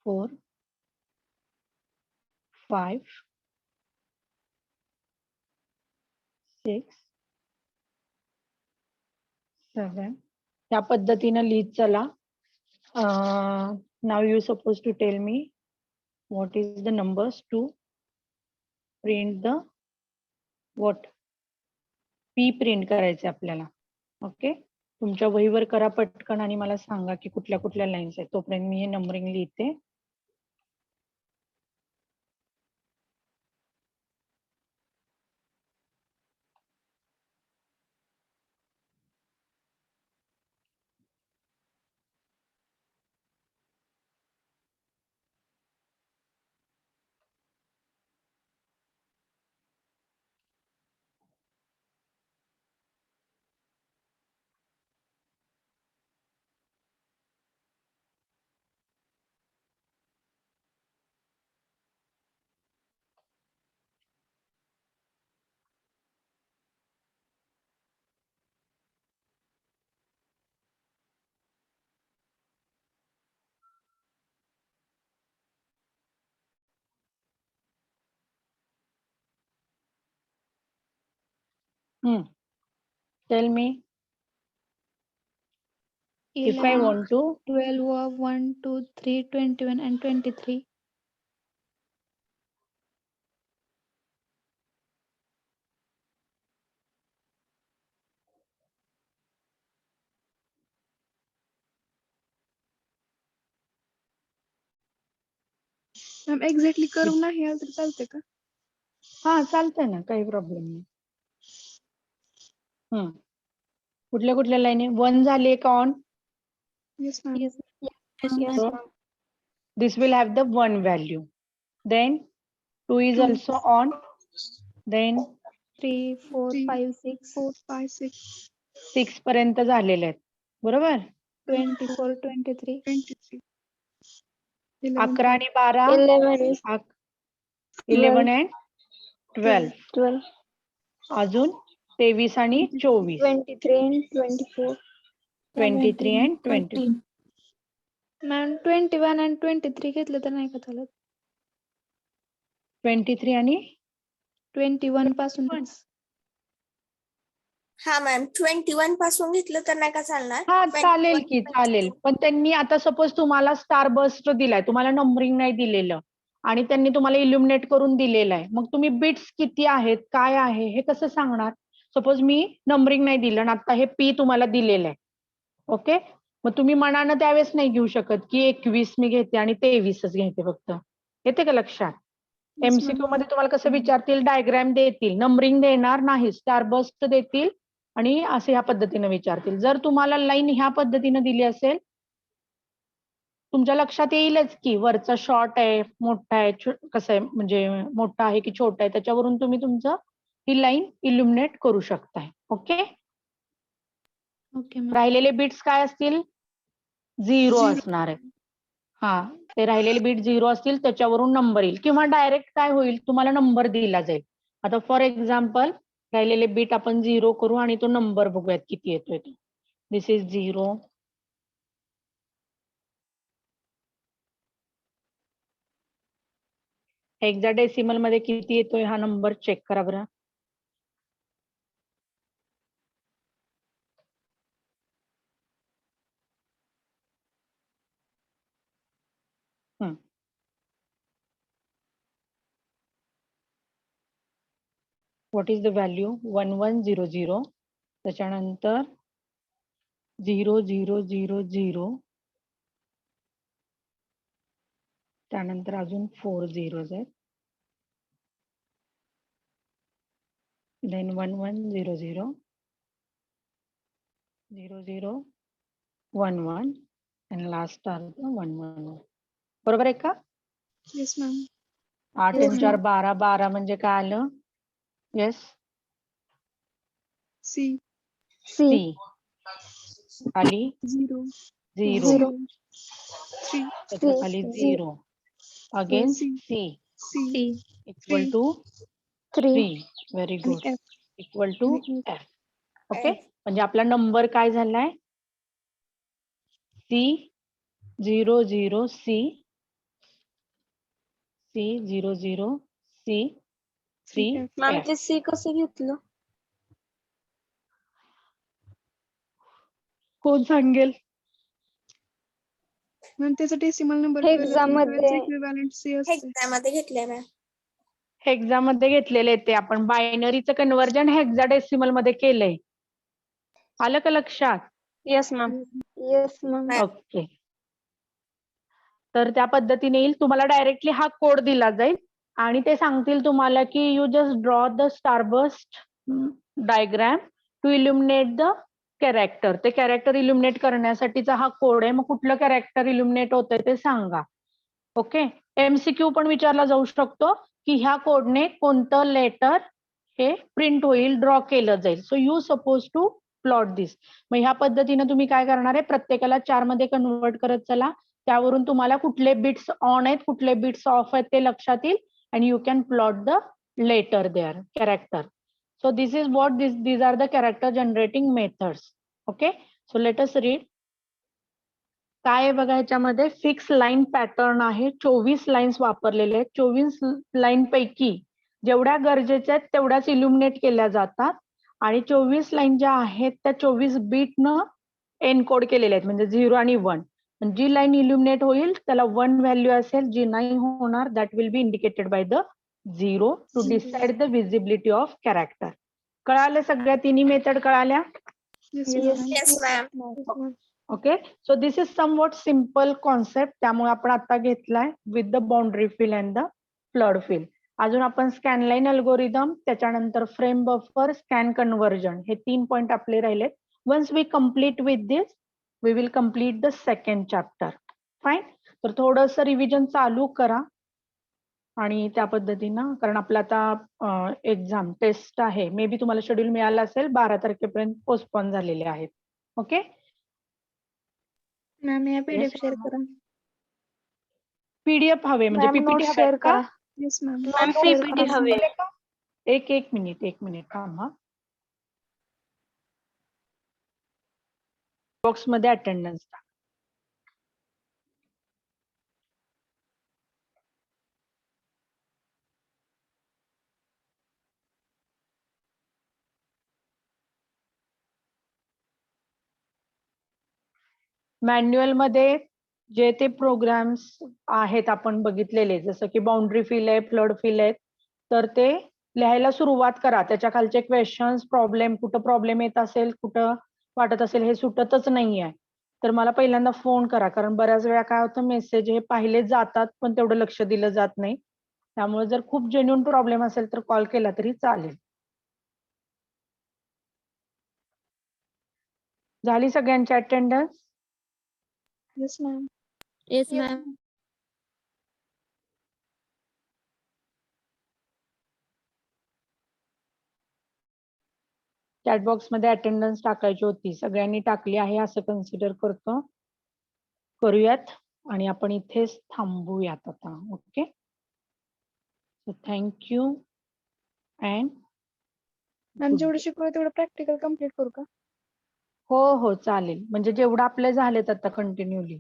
4, 5, 6, 7. या पद्धतीने लिहित चला. Now you supposed to tell me what is the numbers to print the what P print करायचे आपल्याला. ओके, तुमच्या वहीवर करा पटकन आणि मला सांगा की कुठल्या कुठल्या लाईन्स आहेत. तोपर्यंत मी हे नंबरिंग लिहिते. Tell me if I 11, want to 12, 1, 2, 3, 21 and 23. Ma'am exactly curve नाही आलं तर चालते का? हा चालतंय ना, काही प्रॉब्लेम नाही. कुठल्या कुठल्या लाईनी 1 झाली का on? Yes ma'am. Yes. Yes, So ma'am. this will have the 1 value. Then 2 is 2. also on. Then 3, 4, 3, 5, 6, 4, 5, 6, 6 पर्यंत झालेले आहेत. बरोबर? 24, 23. 23, 11, 11 आणि 12, 11, 11 and 12. 12, अजून 23 आणि 24, 23 and 24. 23 and 24. मॅम 21 and 23 घेतलं तर नाही का चालत? 23 आणि 21 पासून हा मॅम 21 पासून घेतलं तर नाही का चालणार? हा 21, चालेल की 22. चालेल. पण त्यांनी आता सपोज तुम्हाला स्टार बस्ट दिलाय, तुम्हाला नंबरिंग नाही दिलेलं आणि त्यांनी तुम्हाला इल्युमिनेट करून दिलेलं आहे. मग तुम्ही बिट्स किती आहेत, काय आहे हे कसं सांगणार? सपोज मी नंबरिंग नाही दिलं आणि आता हे पी तुम्हाला दिलेलं आहे. ओके, मग तुम्ही मनानं त्यावेळेस नाही घेऊ शकत की 21 मी घेते आणि 23च घेते फक्त. येते का लक्षात? Yes, MCQ ma'am. मध्ये तुम्हाला कसं विचारतील, डायग्राम देतील, नंबरिंग देणार नाही, स्टार बस्ट देतील आणि असे ह्या पद्धतीने विचारतील. जर तुम्हाला लाईन ह्या पद्धतीने दिली असेल, तुमच्या लक्षात येईलच की वरचा शॉर्ट आहे, मोठा आहे, कसं आहे, म्हणजे मोठा आहे की छोटा आहे, त्याच्यावरून तुम्ही तुमचं ही लाईन इल्युमिनेट करू शकताय. Okay, okay ma'am. राहिलेले बिट्स काय असतील? 0 Zero. असणार आहे. हा, ते राहिलेले बीट 0 असतील त्याच्यावरून नंबर येईल किंवा डायरेक्ट काय होईल, तुम्हाला नंबर दिला जाईल. आता फॉर एक्झाम्पल राहिलेले बीट आपण 0 करू आणि तो नंबर बघूयात किती येतोय तो. दिस इज 0. हेक्साडेसिमल मध्ये किती येतोय हा नंबर चेक करा बरं. What is the value? 1100. त्याच्यानंतर 0000, त्यानंतर अजून 4 zeros आहेत. देन 1100 0011 आणि लास्ट आर 111. बरोबर आहे का? Yes, ma'am. 8 Yes, आणि 4 ma'am. 12, 12 म्हणजे काय आलं? Yes, C. सी. खाली 0, 0, 0, 3, त्याच्या खाली 0, again C, C C, C. Equal to 3. Very आणि गुड. F. इक्वल टू आणि एफ. ओके, म्हणजे आपला नंबर काय झालाय? C00 C00 C F. Ma'am F. ते सी कसं घेतलं? कोण सांगेल? मॅम त्याचा डेसिमल नंबर Hexaमध्ये- इक्विव्हॅलेंट C असते. हेक्सामध्ये घेतलंय मॅम. एक्झाम मध्ये घेतलेले ते आपण बायनरीचं कन्व्हर्जन हेक्साडेसिमल मध्ये केलंय. आलं का लक्षात? Yes ma'am. Yes ma'am. Okay. तर त्या पद्धतीने येईल. तुम्हाला डायरेक्टली हा कोड दिला जाईल आणि ते सांगतील तुम्हाला की you just draw the starburst diagram to illuminate the character. ते कॅरेक्टर इल्युमिनेट करण्यासाठीचा हा कोड आहे. मग कुठलं कॅरेक्टर इल्युमिनेट होतंय ते सांगा. ओके. MCQ पण विचारला जाऊ शकतो की ह्या कोडने कोणतं लेटर हे प्रिंट होईल, ड्रॉ केलं जाईल. So you suppose to plot this. मग ह्या पद्धतीने तुम्ही काय करणार आहे, प्रत्येकाला 4 मध्ये कन्वर्ट करत चला. त्यावरून तुम्हाला कुठले बिट्स ऑन आहेत, कुठले बिट्स ऑफ आहेत ते लक्षात येईल. And you can plot the letter there character. So this is what these are the character generating methods. Okay, so let us read. काय आहे बघा, ह्याच्यामध्ये फिक्स लाईन पॅटर्न आहे. 24 लाईन्स वापरलेले आहेत. 24 लाईन पैकी जेवढ्या गरजेच्या आहेत तेवढ्याच इल्युमिनेट केल्या जातात आणि 24 लाईन ज्या आहेत त्या 24 बीटनं एनकोड केलेल्या आहेत, म्हणजे 0 आणि 1. जी लाईन इल्युमिनेट होईल त्याला 1 व्हॅल्यू असेल, जी नाही होणार that will be indicated by the 0 to decide the visibility of character. कळाले? सगळ्या तिन्ही मेथड कळाल्या? Yes ma'am. Okay. So this is somewhat simple concept. त्यामुळे आपण आता घेतलाय with the boundary fill and the flood fill. अजून आपण स्कॅन लाईन अल्गोरिदम, त्याच्यानंतर फ्रेम बफर, स्कॅन कन्व्हर्जन, हे 3 पॉइंट आपले राहिलेत. Once we complete with this we will complete the second chapter. Fine. तर थोडंसं रिव्हिजन चालू करा आणि त्या पद्धतीनं, कारण आपलं आता एक्झाम टेस्ट आहे. मे बी तुम्हाला शेड्यूल मिळालं असेल, 12 तारखेपर्यंत पोस्टपोन झालेले आहेत. ओके. मॅम या PDF शेअर करा. PDF हवे म्हणजे मॅम PPT नोट्स हवे शेअर का? करा. Yes ma'am. मॅम PPT हवे. एक मिनिट थांबा. बॉक्स मध्ये अटेंडन्स टाका. मॅन्युअल मध्ये जे ते प्रोग्राम्स आहेत आपण बघितलेले, जसं की बाउंड्री फिल आहे, फ्लड फिल आहेत, तर ते लिहायला सुरुवात करा. त्याच्या खालचे क्वेश्चन्स, प्रॉब्लेम, कुठं प्रॉब्लेम येत असेल, कुठं वाटत असेल हे सुटतच नाहीये, तर मला पहिल्यांदा फोन करा. कारण बऱ्याच वेळा काय होतं, मेसेज हे पाहिले जातात पण तेवढं लक्ष दिलं जात नाही. त्यामुळे जर खूप जेन्युइन प्रॉब्लेम असेल तर कॉल केला तरी चालेल. झाली सगळ्यांची attendance? Yes ma'am. Yes ma'am. Chat box मध्ये अटेंडन्स टाकायची होती, सगळ्यांनी टाकली आहे असं कन्सिडर करूयात आणि आपण इथेच थांबूयात आता. Okay. So thank you and ma'am जेवढं शिकवलं तेवढं प्रॅक्टिकल कम्प्लीट करू का? हो चालेल. म्हणजे जेवढं आपले झालेत आता कंटिन्युअली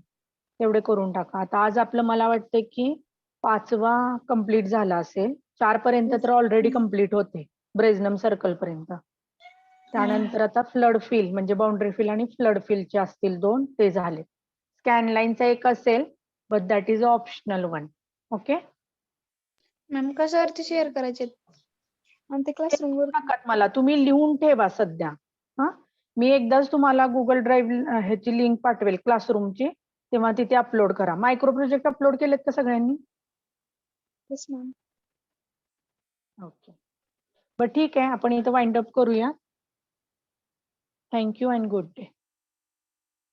तेवढे करून टाका. आता आज आपलं मला वाटतं की 5वा कंप्लीट झाला असेल. 4 पर्यंत तर ऑलरेडी कंप्लीट होते, ब्रेझनम सर्कल पर्यंत. त्यानंतर आता फ्लड फिल म्हणजे बाउंड्री फिल आणि फ्लड फिलचे असतील 2, ते झाले. स्कॅन लाईनचा एक असेल, but that is optional one. Okay. Ma'am कशावरती शेअर करायचे? आणि ते क्लासरूम वर मला तुम्ही लिहून ठेवा सध्या. हा, मी एकदाच तुम्हाला गुगल ड्राईव्ह ह्याची लिंक पाठवेल क्लासरूमची, तेव्हा तिथे अपलोड करा. मायक्रो प्रोजेक्ट अपलोड केलेत का सगळ्यांनी? Yes ma'am. ओके. बट ठीक आहे, आपण इथं वाइंड अप करूया. Thank you and good day.